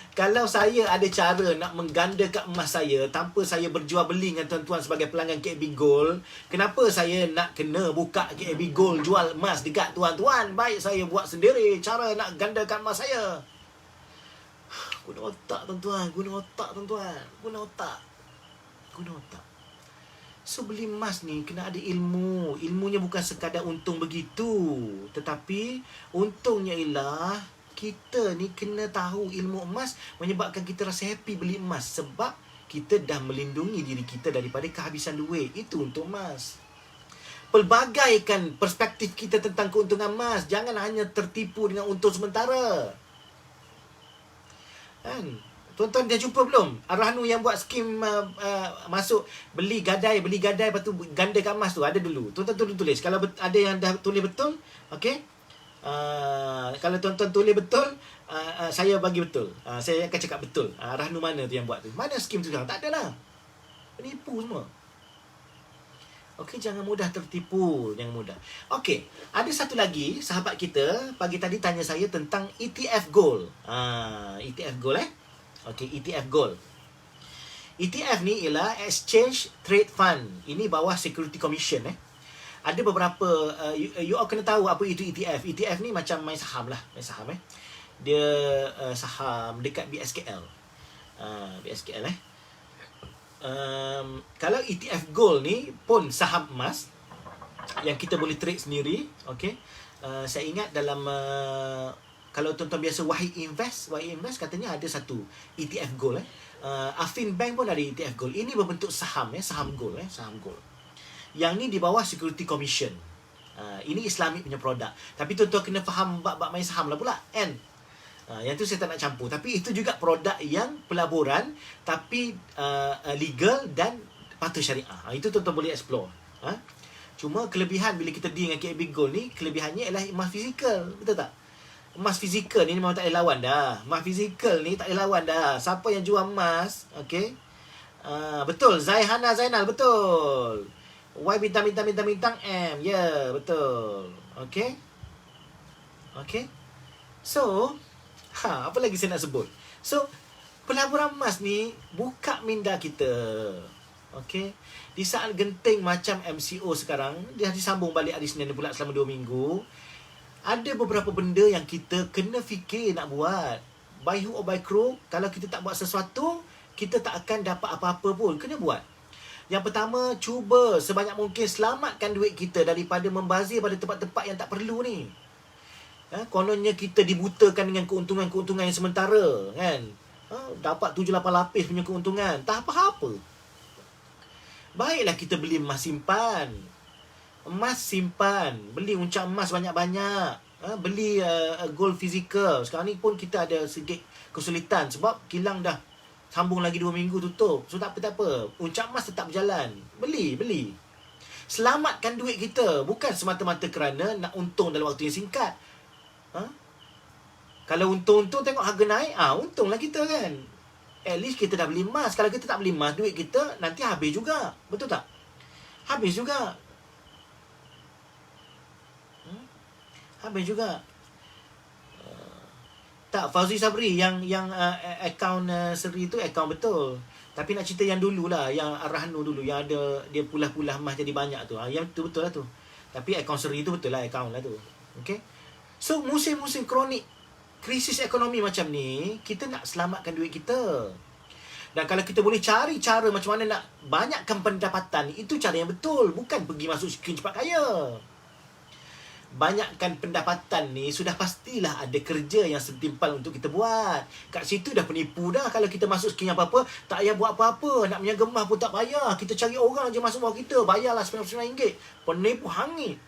Kalau saya ada cara nak menggandakan emas saya tanpa saya berjual beli dengan tuan-tuan sebagai pelanggan KAB Gold, kenapa saya nak kena buka KAB Gold jual emas dekat tuan-tuan? Baik saya buat sendiri cara nak gandakan emas saya. Guna otak tuan-tuan, guna otak. So beli emas ni kena ada ilmu. Ilmunya bukan sekadar untung begitu, tetapi untungnya ialah kita ni kena tahu ilmu emas menyebabkan kita rasa happy beli emas. Sebab kita dah melindungi diri kita daripada kehabisan duit. Itu untuk emas. Pelbagaikan perspektif kita tentang keuntungan emas. Jangan hanya tertipu dengan untung sementara. Kan? Tuan-tuan dah jumpa belum? Ar-Rahnu yang buat skim masuk beli gadai lepas tu gandakan emas tu. Ada dulu. Tuan-tuan tulis. Kalau ada yang dah tulis betul, okey. Kalau tuan-tuan tulis betul, saya bagi betul. Saya akan cakap betul. Rahnu mana tu yang buat tu? Mana skim tu sekarang? Tak ada lah. Penipu semua. Okey, jangan mudah tertipu. Okey, ada satu lagi sahabat kita pagi tadi tanya saya tentang ETF Gold. ETF Gold Okey, ETF Gold. ETF ni ialah Exchange Trade Fund. Ini bawah Security Commission Ada beberapa you all kena tahu apa itu ETF. ETF ni macam main saham lah, Dia saham dekat BSKL. BSKL kalau ETF Gold ni pun saham emas yang kita boleh trade sendiri, okey. Saya ingat dalam kalau tuan-tuan biasa Wahid Invest katanya ada satu ETF Gold Affin Bank pun ada ETF Gold. Ini berbentuk saham saham gold, saham gold. Yang ni di bawah Security Commission. Ini Islamic punya produk. Tapi tuan-tuan kena faham bab-bab main saham lah pula, kan? Yang tu saya tak nak campur. Tapi itu juga produk yang pelaburan, tapi legal dan patuh syariah. Itu tuan-tuan boleh explore. Cuma kelebihan bila kita deal dengan KAB Gold ni, kelebihannya ialah emas fizikal. Betul tak? Emas fizikal ni memang tak boleh lawan dah. Emas fizikal ni tak boleh lawan dah. Siapa yang jual emas, okay? Betul, Zaihana Zainal, betul. Y bintang M. Ya, betul. Okay? Okay? So, apa lagi saya nak sebut? So, pelaburan emas ni buka minda kita. Okay? Di saat genting macam MCO sekarang, dia disambung balik hari Senin pula selama 2 minggu. Ada beberapa benda yang kita kena fikir nak buat. By hook or by crook, kalau kita tak buat sesuatu, kita tak akan dapat apa-apa pun. Kena buat. Yang pertama, cuba sebanyak mungkin selamatkan duit kita daripada membazir pada tempat-tempat yang tak perlu ni. Kononnya kita dibutakan dengan keuntungan-keuntungan yang sementara, kan? Dapat 7-8 lapis punya keuntungan. Tak apa-apa. Baiklah kita beli emas simpan. Emas simpan. Beli uncak emas banyak-banyak. Beli gold fizikal. Sekarang ni pun kita ada sedikit kesulitan sebab kilang dah sambung lagi 2 minggu tutup. So tak apa-apa. Uncak emas tetap berjalan. Beli. Selamatkan duit kita. Bukan semata-mata kerana nak untung dalam waktu yang singkat. Kalau untung-untung tengok harga naik, untunglah kita, kan. At least kita dah beli emas. Kalau kita tak beli emas, duit kita nanti habis juga. Betul tak? Habis juga. Habis juga. Tak, Fauzi Sabri yang akaun Seri tu akaun betul. Tapi nak cerita yang dulu lah, yang Ar-Rahnu dulu, yang ada dia pulah-pulah emas jadi banyak tu. Yang tu betul lah tu. Tapi akaun Seri tu betul lah, akaun lah tu. Okay? So, musim-musim kronik krisis ekonomi macam ni, kita nak selamatkan duit kita. Dan kalau kita boleh cari cara macam mana nak banyakkan pendapatan, itu cara yang betul. Bukan pergi masuk skrin cepat kaya. Banyakkan pendapatan ni, sudah pastilah ada kerja yang setimpal untuk kita buat. Kat situ dah penipu dah. Kalau kita masuk skrin apa-apa, tak payah buat apa-apa. Nak punya gemah pun tak payah. Kita cari orang je masuk bawah kita. Bayarlah RM99. Penipu hangit.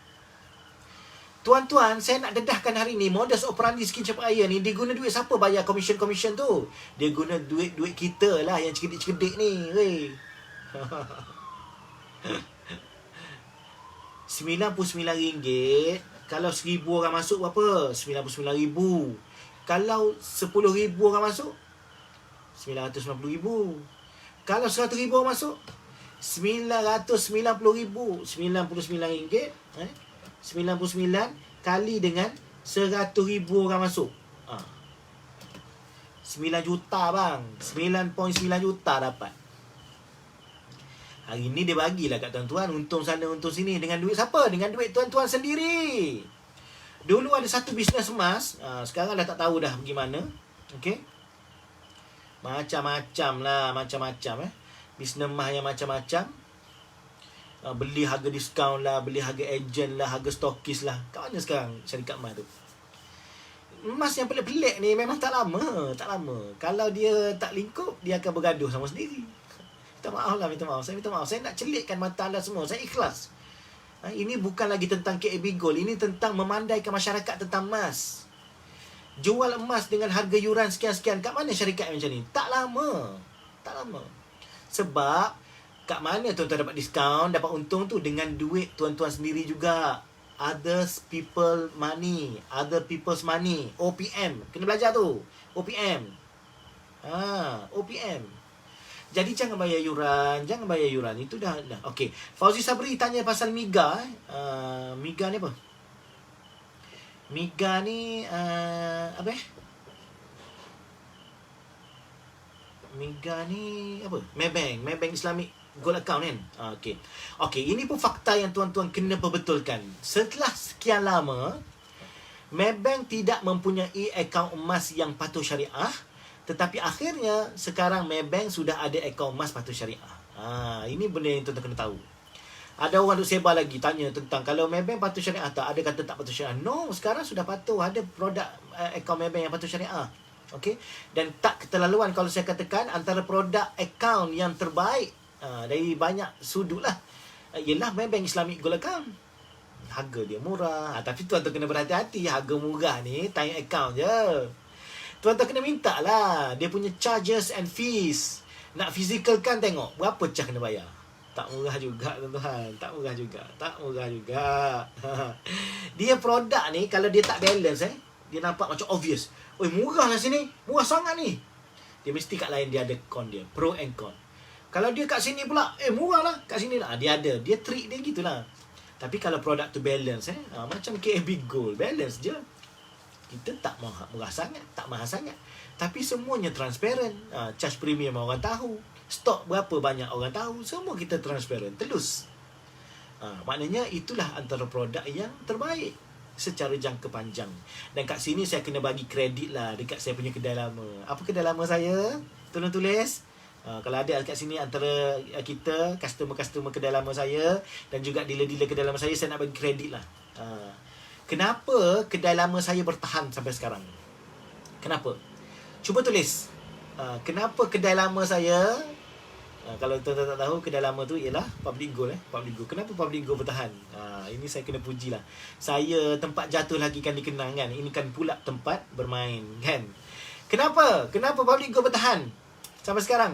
Tuan-tuan, saya nak dedahkan hari ni modus operandi skrin cepat kaya ni, dia guna duit siapa bayar komisen-komisen tu? Dia guna duit kita lah yang cekedik-cekedik ni. Wey. RM99. Kalau 1,000 orang masuk berapa? RM99,000. Kalau 10,000 orang masuk, RM990,000. Kalau 100,000 orang masuk, RM990,000. RM99. 99 kali dengan 100,000 orang masuk. 9 juta bang. 9.9 juta dapat. Hari ni dia bagilah kat tuan-tuan. Untung sana, untung sini. Dengan duit siapa? Dengan duit tuan-tuan sendiri. Dulu ada satu bisnes emas. Sekarang dah tak tahu dah bagaimana. Okay. Macam-macam lah. Macam-macam bisnes emas yang macam-macam. Beli harga diskaun lah, beli harga ejen lah, harga stokis lah. Kat mana sekarang syarikat emas tu? Emas yang pelik-pelik ni memang tak lama. Kalau dia tak lingkup, dia akan bergaduh sama sendiri. Minta maaf. Saya minta maaf. Saya nak celikkan mata anda semua. Saya ikhlas. Ini bukan lagi tentang KAB Gold. Ini tentang memandaikan masyarakat tentang emas. Jual emas dengan harga yuran sekian-sekian. Kat mana syarikat macam ni? Tak lama. Sebab kat mana tuan-tuan dapat diskaun, dapat untung tu? Dengan duit tuan-tuan sendiri juga. Other people's money. OPM. Kena belajar tu. OPM. OPM. Jadi jangan bayar yuran. Itu dah. Okey. Fauzi Sabri tanya pasal Miga. Miga ni apa? Miga ni apa? Miga ni apa? Maybank Islamic Gold account kan? Okey, ini pun fakta yang tuan-tuan kena perbetulkan. Setelah sekian lama, Maybank tidak mempunyai akaun emas yang patuh syariah, tetapi akhirnya sekarang Maybank sudah ada akaun emas patuh syariah. Ini benda yang tuan-tuan kena tahu. Ada orang duk sebar lagi tanya tentang kalau Maybank patuh syariah tak, ada kata tak patuh syariah. No, sekarang sudah patuh. Ada produk akaun Maybank yang patuh syariah. Okey, dan tak keterlaluan kalau saya katakan antara produk akaun yang terbaik dari banyak sudut lah ialah Maybank Islamic Gold account. harga dia murah. Tapi tuan-tuan kena berhati-hati. Harga murah ni time account je. Tuan-tuan kena minta lah dia punya charges and fees. Nak physical kan, tengok berapa charge kena bayar. Tak murah juga tuan-tuan. Tak murah juga. Tak murah juga. Dia produk ni kalau dia tak balance dia nampak macam obvious. Oi, murah lah sini. Murah sangat ni. Dia mesti kat lain dia ada con dia. Pro and con. Kalau dia kat sini pula, murah lah. Kat sini lah. Dia ada. Dia trick dia gitulah. Tapi kalau produk tu balance, macam KAB Gold. Balance je. Kita tak murah sangat. Tak mahal sangat. Tapi semuanya transparent. Charge premium orang tahu. Stok berapa banyak orang tahu. Semua kita transparent. Telus. Maknanya itulah antara produk yang terbaik secara jangka panjang. Dan kat sini saya kena bagi kredit lah dekat saya punya kedai lama. Apa kedai lama saya? Tolong tulis. Kalau ada kat sini antara kita, customer-customer kedai lama saya dan juga dealer-dealer kedai lama saya nak bagi kredit lah. Kenapa kedai lama saya bertahan sampai sekarang? Kenapa? Cuba tulis. Kenapa kedai lama saya, kalau tuan-tuan tak tahu, kedai lama tu ialah Public Gold. Public Gold. Kenapa Public Gold bertahan? Ini saya kena puji lah. Saya tempat jatuh lagi kan dikenang kan. Ini kan pula tempat bermain kan. Kenapa? Kenapa Public Gold bertahan sampai sekarang?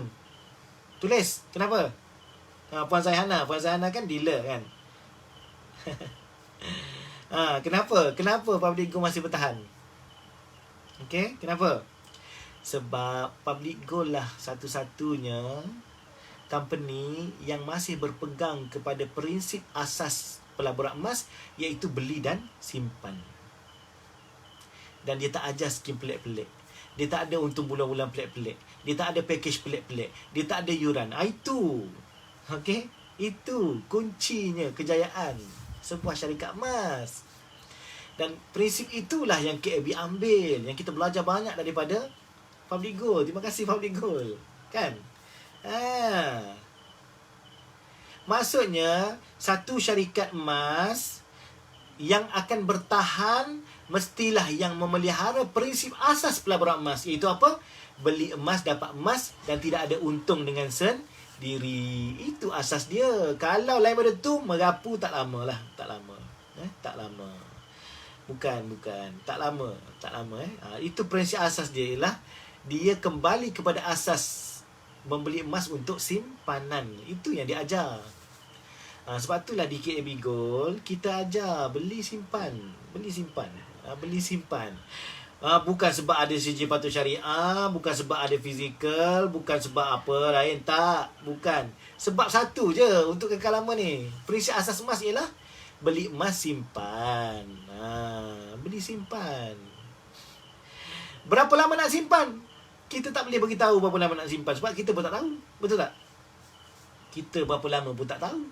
Tulis. Kenapa? Puan Zaihana. Puan Zaihana kan dealer kan. Kenapa? Kenapa Public Gold masih bertahan? Okay, kenapa? Sebab Public Gold lah satu-satunya company yang masih berpegang kepada prinsip asas pelaburan emas, iaitu beli dan simpan. Dan dia tak ajar skim pelik-pelik. Dia tak ada untung bulan-bulan pelik-pelik. Dia tak ada package pelik-pelik. Dia tak ada yuran. Itu. Okay? Itu kuncinya kejayaan sebuah syarikat emas. Dan prinsip itulah yang KAB ambil. Yang kita belajar banyak daripada Public Gold. Terima kasih Public Gold. Kan? Maksudnya satu syarikat emas yang akan bertahan mestilah yang memelihara prinsip asas pelaburan emas, iaitu apa? Beli emas dapat emas dan tidak ada untung dengan sendiri. Itu asas dia. Kalau lain pada tu, merapu tak lama lah. Tak lama. Tak lama. Bukan. Tak lama. Itu prinsip asas dia ialah dia kembali kepada asas membeli emas untuk simpanan. Itu yang dia ajar. Sebab itulah di KAB Gold kita ajar beli simpan. Beli simpan. Bukan sebab ada CJ Patut Syariah, bukan sebab ada fizikal, bukan sebab apa lain. Tak. Bukan. Sebab satu je untuk kekal lama ni. Prinsip asas emas ialah beli emas simpan. Beli simpan. Berapa lama nak simpan? Kita tak boleh beritahu berapa lama nak simpan sebab kita pun tak tahu. Betul tak? Kita berapa lama pun tak tahu.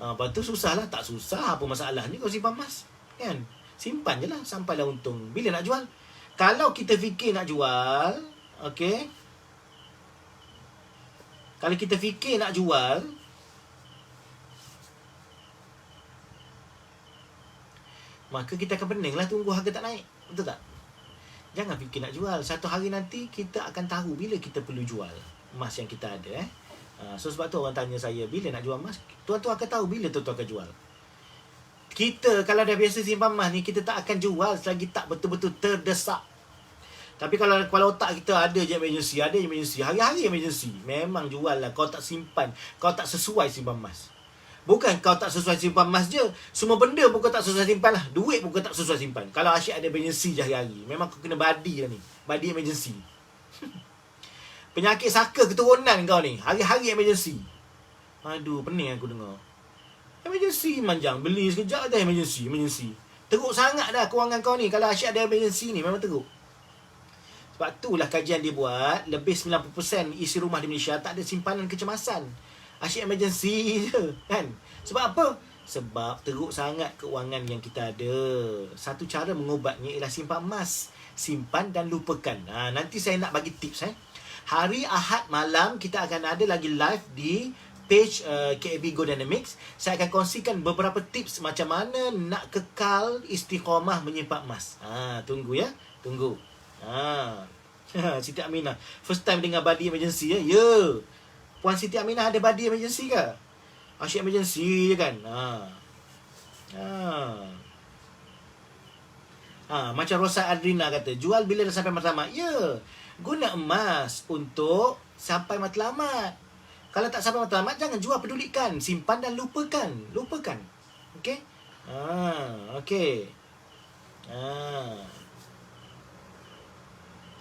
Lepas tu susah lah. Tak susah. Apa masalah ni kalau simpan emas? Kan? Simpan je lah sampailah untung. Bila nak jual? Kalau kita fikir nak jual, okay, kalau kita fikir nak jual, maka kita akan pening lah tunggu harga tak naik. Betul tak? Jangan fikir nak jual. Satu hari nanti kita akan tahu bila kita perlu jual emas yang kita ada. So sebab tu orang tanya saya, bila nak jual emas? Tuan-tuan akan tahu bila tuan-tuan akan jual. Kita kalau dah biasa simpan emas ni, kita tak akan jual selagi tak betul-betul terdesak. Tapi kalau otak kita ada je emergency, hari-hari emergency, memang jual lah. Kau tak simpan, kau tak sesuai simpan emas. Bukan kau tak sesuai simpan emas je, semua benda pun kau tak sesuai simpan lah. Duit pun kau tak sesuai simpan. Kalau asyik ada emergency je hari-hari, memang kau kena badi lah ni. Badi emergency. Penyakit saka keturunan kau ni, hari-hari emergency. Aduh, pening aku dengar. Emergency manjang, beli sekejap dah emergency. Teruk sangat dah kewangan kau ni. Kalau asyik ada emergency ni, memang teruk. Sebab itulah kajian dia buat, lebih 90% isi rumah di Malaysia tak ada simpanan kecemasan. Asyik emergency je kan. Sebab apa? Sebab teruk sangat keuangan yang kita ada. Satu cara mengubatnya ialah simpan emas. Simpan dan lupakan. Nanti saya nak bagi tips. Hari Ahad malam kita akan ada lagi live di page KAB Gold Dynamics. Saya akan kongsikan beberapa tips macam mana nak kekal istiqamah menyimpan emas. Tunggu ya. Tunggu. Siti Aminah first time dengar body emergency ya. Puan Siti Aminah ada body emergency ke? Asyik emergency je kan. Macam Rosa Adrina kata, jual bila dah sampai matlamat. Ya, guna emas untuk sampai matlamat. Kalau tak sampai matlamat, jangan jual, pedulikan. Simpan dan lupakan. Lupakan. Okey? Okey.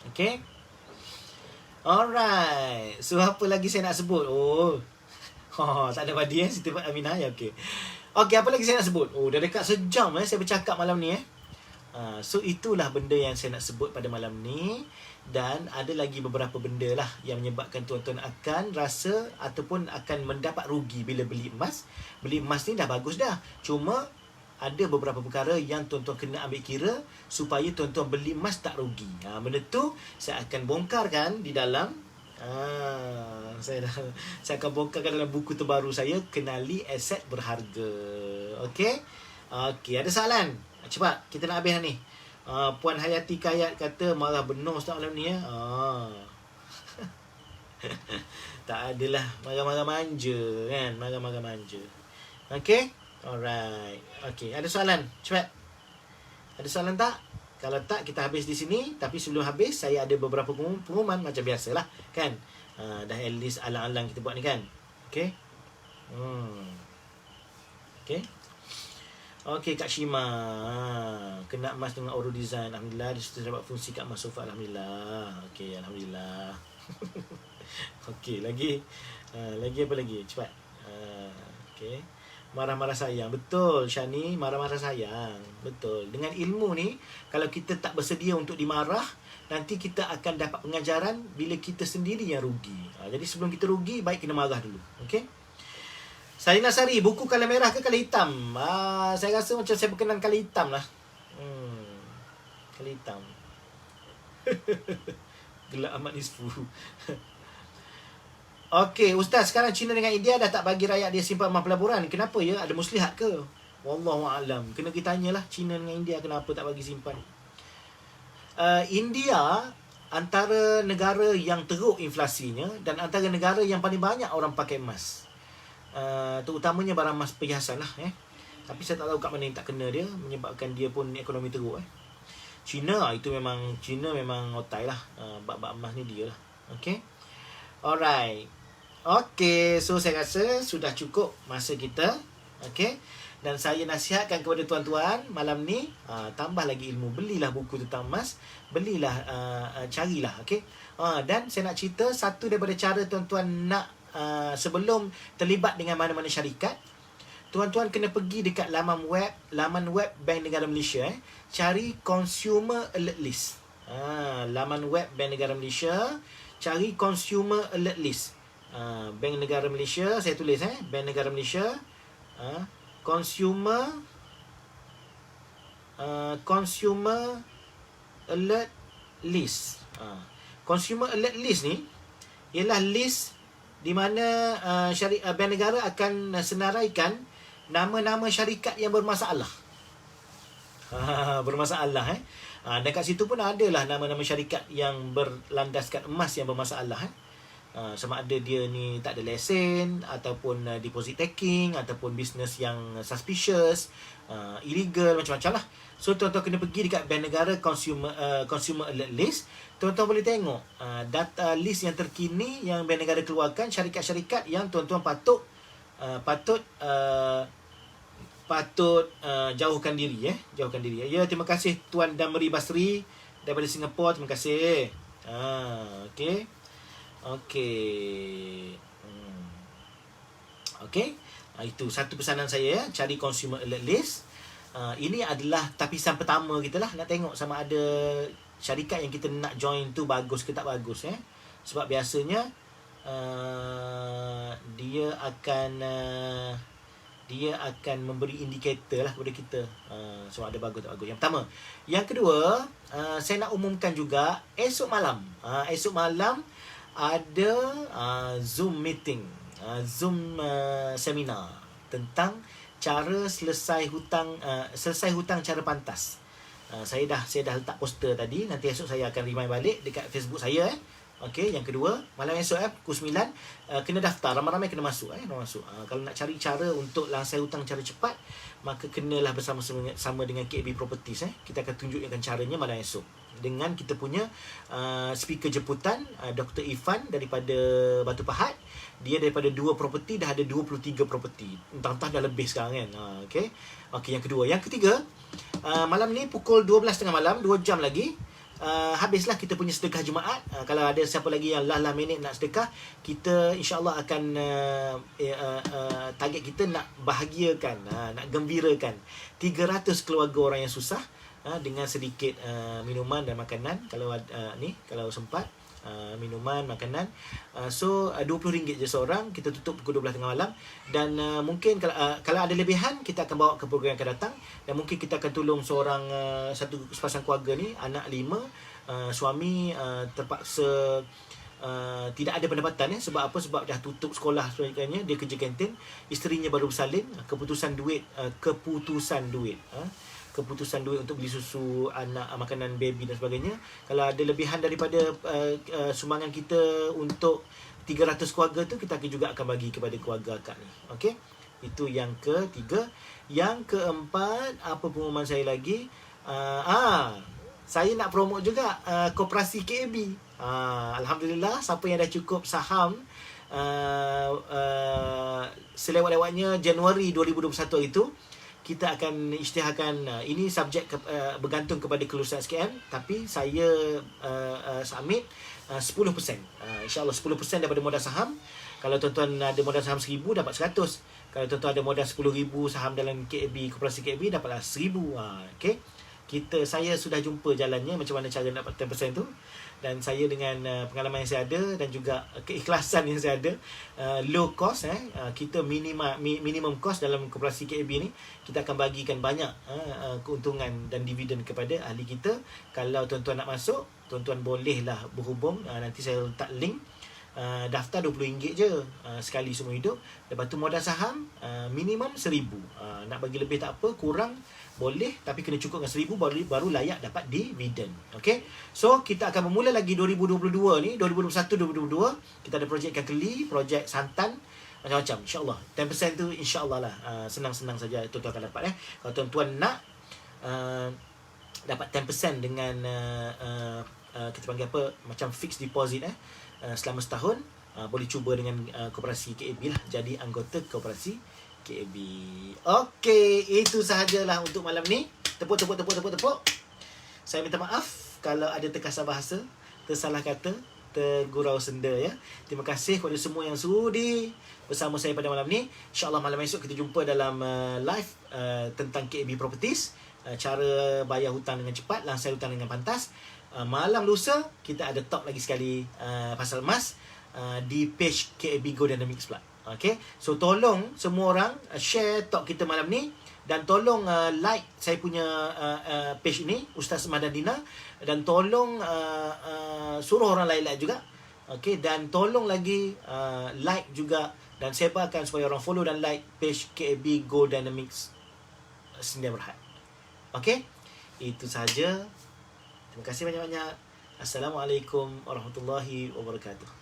Okey? Alright. So, apa lagi saya nak sebut? Tak ada padi Siti Aminah. Ya, okey. Okey, apa lagi saya nak sebut? Dah dekat sejam saya bercakap malam ni. So itulah benda yang saya nak sebut pada malam ni. Dan ada lagi beberapa benda lah yang menyebabkan tuan-tuan akan rasa ataupun akan mendapat rugi bila beli emas. Beli emas ni dah bagus dah, cuma ada beberapa perkara yang tuan-tuan kena ambil kira supaya tuan-tuan beli emas tak rugi. Benda tu saya akan bongkarkan di dalam saya akan bongkarkan dalam buku terbaru saya, Kenali Aset Berharga. Okey? Okey, ada soalan? Cepat, kita nak habis ni. Puan Hayati Kayat kata marah benar Ustaz malam ni. Tak adalah marah-marah manja kan, marah-marah manja. Okey? Alright. Okey, ada soalan? Cepat. Ada soalan tak? Kalau tak, kita habis di sini. Tapi sebelum habis, saya ada beberapa pengumuman macam biasalah kan. Dah at least alang-alang kita buat ni kan. Okey? Okey. Okey, Kak Shima. Kena emas dengan Oro Design. Alhamdulillah, dia sudah dapat fungsi kat emas sofa. Alhamdulillah. Okey, Alhamdulillah. Okey, lagi apa lagi? Cepat. Okey. Marah-marah sayang. Betul, Shani. Marah-marah sayang. Betul. Dengan ilmu ni, kalau kita tak bersedia untuk dimarah, nanti kita akan dapat pengajaran bila kita sendiri yang rugi. Jadi sebelum kita rugi, baik kena marah dulu. Okey? Sarina Sari, buku kala merah ke kala hitam? Saya rasa macam saya berkenan kala hitam lah. Kala hitam. Gelap amat nisfu. Okey, Ustaz, sekarang China dengan India dah tak bagi rakyat dia simpan emas pelaburan. Kenapa ya? Ada muslihat ke? Wallahualam. Kena kita tanyalah China dengan India kenapa tak bagi simpan. India antara negara yang teruk inflasinya dan antara negara yang paling banyak orang pakai emas. Terutamanya barang emas perhiasan lah. Tapi saya tak tahu kat mana yang tak kena dia, menyebabkan dia pun ekonomi teruk. China memang otai lah. Bab-bab emas ni dia lah. Okay. Alright. Okay, so saya rasa sudah cukup masa kita. Okay. Dan saya nasihatkan kepada tuan-tuan malam ni, tambah lagi ilmu. Belilah buku tentang emas. Belilah, carilah. Okay. Dan saya nak cerita satu daripada cara tuan-tuan nak sebelum terlibat dengan mana-mana syarikat, tuan-tuan kena pergi dekat laman web Bank Negara Malaysia. Cari Consumer Alert List. Laman web Bank Negara Malaysia, cari Consumer Alert List. Bank Negara Malaysia, saya tulis Bank Negara Malaysia, Consumer Alert List. Consumer Alert List ni ialah list di mana Bank Negara akan senaraikan nama-nama syarikat yang bermasalah. Bermasalah. Dan kat situ pun adalah nama-nama syarikat yang berlandaskan emas yang bermasalah. Sama ada dia ni tak ada lesen, ataupun deposit taking, ataupun bisnes yang suspicious, illegal, macam-macam lah. So tuan-tuan kena pergi dekat Bank Negara Consumer Alert List. Tuan-tuan boleh tengok data list yang terkini yang Bank Negara keluarkan, syarikat-syarikat yang tuan-tuan patut jauhkan diri. Jauhkan diri. Ya, terima kasih Tuan Damri Basri daripada Singapura. Terima kasih. Okey. Itu satu pesanan saya, cari Consumer Alert List. Ini adalah tapisan pertama kita lah, nak tengok sama ada syarikat yang kita nak join tu bagus ke tak bagus. Sebab biasanya dia akan memberi indikator lah kepada kita sama ada bagus tak bagus. Yang pertama. Yang kedua, saya nak umumkan juga esok malam ada Zoom meeting, Zoom seminar tentang cara selesai hutang cara pantas. Saya dah letak poster tadi. Nanti esok saya akan remind balik dekat Facebook saya. Okey, yang kedua, malam esok pukul 9 kena daftar, ramai-ramai kena masuk kalau nak cari cara untuk langsai hutang cara cepat, maka kenalah bersama-sama dengan KB Properties Kita akan tunjukkan caranya malam esok dengan kita punya speaker jemputan Dr. Ifan daripada Batu Pahat. Dia daripada 2 property dah ada 23 property. Entah-entah dah lebih sekarang kan. Okey. Okey, yang kedua. Yang ketiga, malam ni pukul 12.30 malam, 2 jam lagi. Habislah kita punya sedekah Jumaat. Kalau ada siapa lagi yang lah minit nak sedekah, kita insyaAllah akan target kita nak bahagiakan, nak gembirakan 300 keluarga orang yang susah dengan sedikit minuman dan makanan. Kalau kalau sempat, minuman, makanan. So RM20 je seorang. Kita tutup pukul 12.30 malam. Dan mungkin kalau ada lebihan, kita akan bawa ke program yang akan datang. Dan mungkin kita akan tolong satu sepasang keluarga ni, anak 5, suami terpaksa tidak ada pendapatan sebab apa? Sebab dah tutup sekolah sebagainya, dia kerja kantin. Isterinya baru bersalin. Keputusan duit untuk beli susu anak, makanan baby dan sebagainya. Kalau ada lebihan daripada sumbangan kita untuk 300 keluarga tu, kita juga akan bagi kepada keluarga akak ni. Okey, itu yang ketiga. Yang keempat, apa pengumuman saya lagi? Saya nak promote juga koperasi KAB. Alhamdulillah, siapa yang dah cukup saham selewat-lewatnya Januari 2021 itu, kita akan isytiharkan, ini subjek bergantung kepada kelulusan SKM, tapi saya submit 10%. InsyaAllah 10% daripada modal saham. Kalau tuan-tuan ada modal saham 1,000, dapat 100. Kalau tuan-tuan ada modal 10,000 saham dalam KAB, koperasi KAB, dapatlah 1,000. Okey. Saya sudah jumpa jalannya macam mana cara dapat 10% tu. Dan saya dengan pengalaman yang saya ada dan juga keikhlasan yang saya ada, low cost, kita minimum cost dalam koperasi KAB ni, kita akan bagikan banyak keuntungan dan dividen kepada ahli kita. Kalau tuan-tuan nak masuk, tuan-tuan bolehlah berhubung. Nanti saya letak link. Daftar RM20 je sekali seumur hidup. Lepas tu modal saham minimum 1,000. Nak bagi lebih tak apa, kurang boleh, tapi kena cukup dengan 1,000 baru layak dapat dividen. Okay, so kita akan bermula lagi 2022 ni, 2021-2022 kita ada projek Kakeli, projek Santan, macam-macam. InsyaAllah 10% tu insyaAllah lah, senang-senang saja tuan-tuan akan dapat. Kalau tuan-tuan nak dapat 10% dengan kita panggil apa, macam fixed deposit selama setahun, boleh cuba dengan koperasi KAB lah, jadi anggota koperasi KAB. Okey, itu sahajalah untuk malam ni. Tepuk. Saya minta maaf kalau ada terkasar bahasa, tersalah kata, tergurau senda ya. Terima kasih kepada semua yang sudi bersama saya pada malam ni. InsyaAllah malam esok kita jumpa dalam live tentang KAB Properties, cara bayar hutang dengan cepat, langsai hutang dengan pantas. Malam lusa kita ada talk lagi sekali pasal emas di page KAB Go Dynamics pula. Okay, so tolong semua orang share talk kita malam ni, dan tolong like saya punya page ini Ustaz Madadina, dan tolong suruh orang lain like juga. Okay, dan tolong lagi like juga dan sebarkan supaya orang follow dan like page KAB Go Dynamics Sedia Berhad. Okay, itu sahaja. Terima kasih banyak-banyak. Assalamualaikum warahmatullahi wabarakatuh.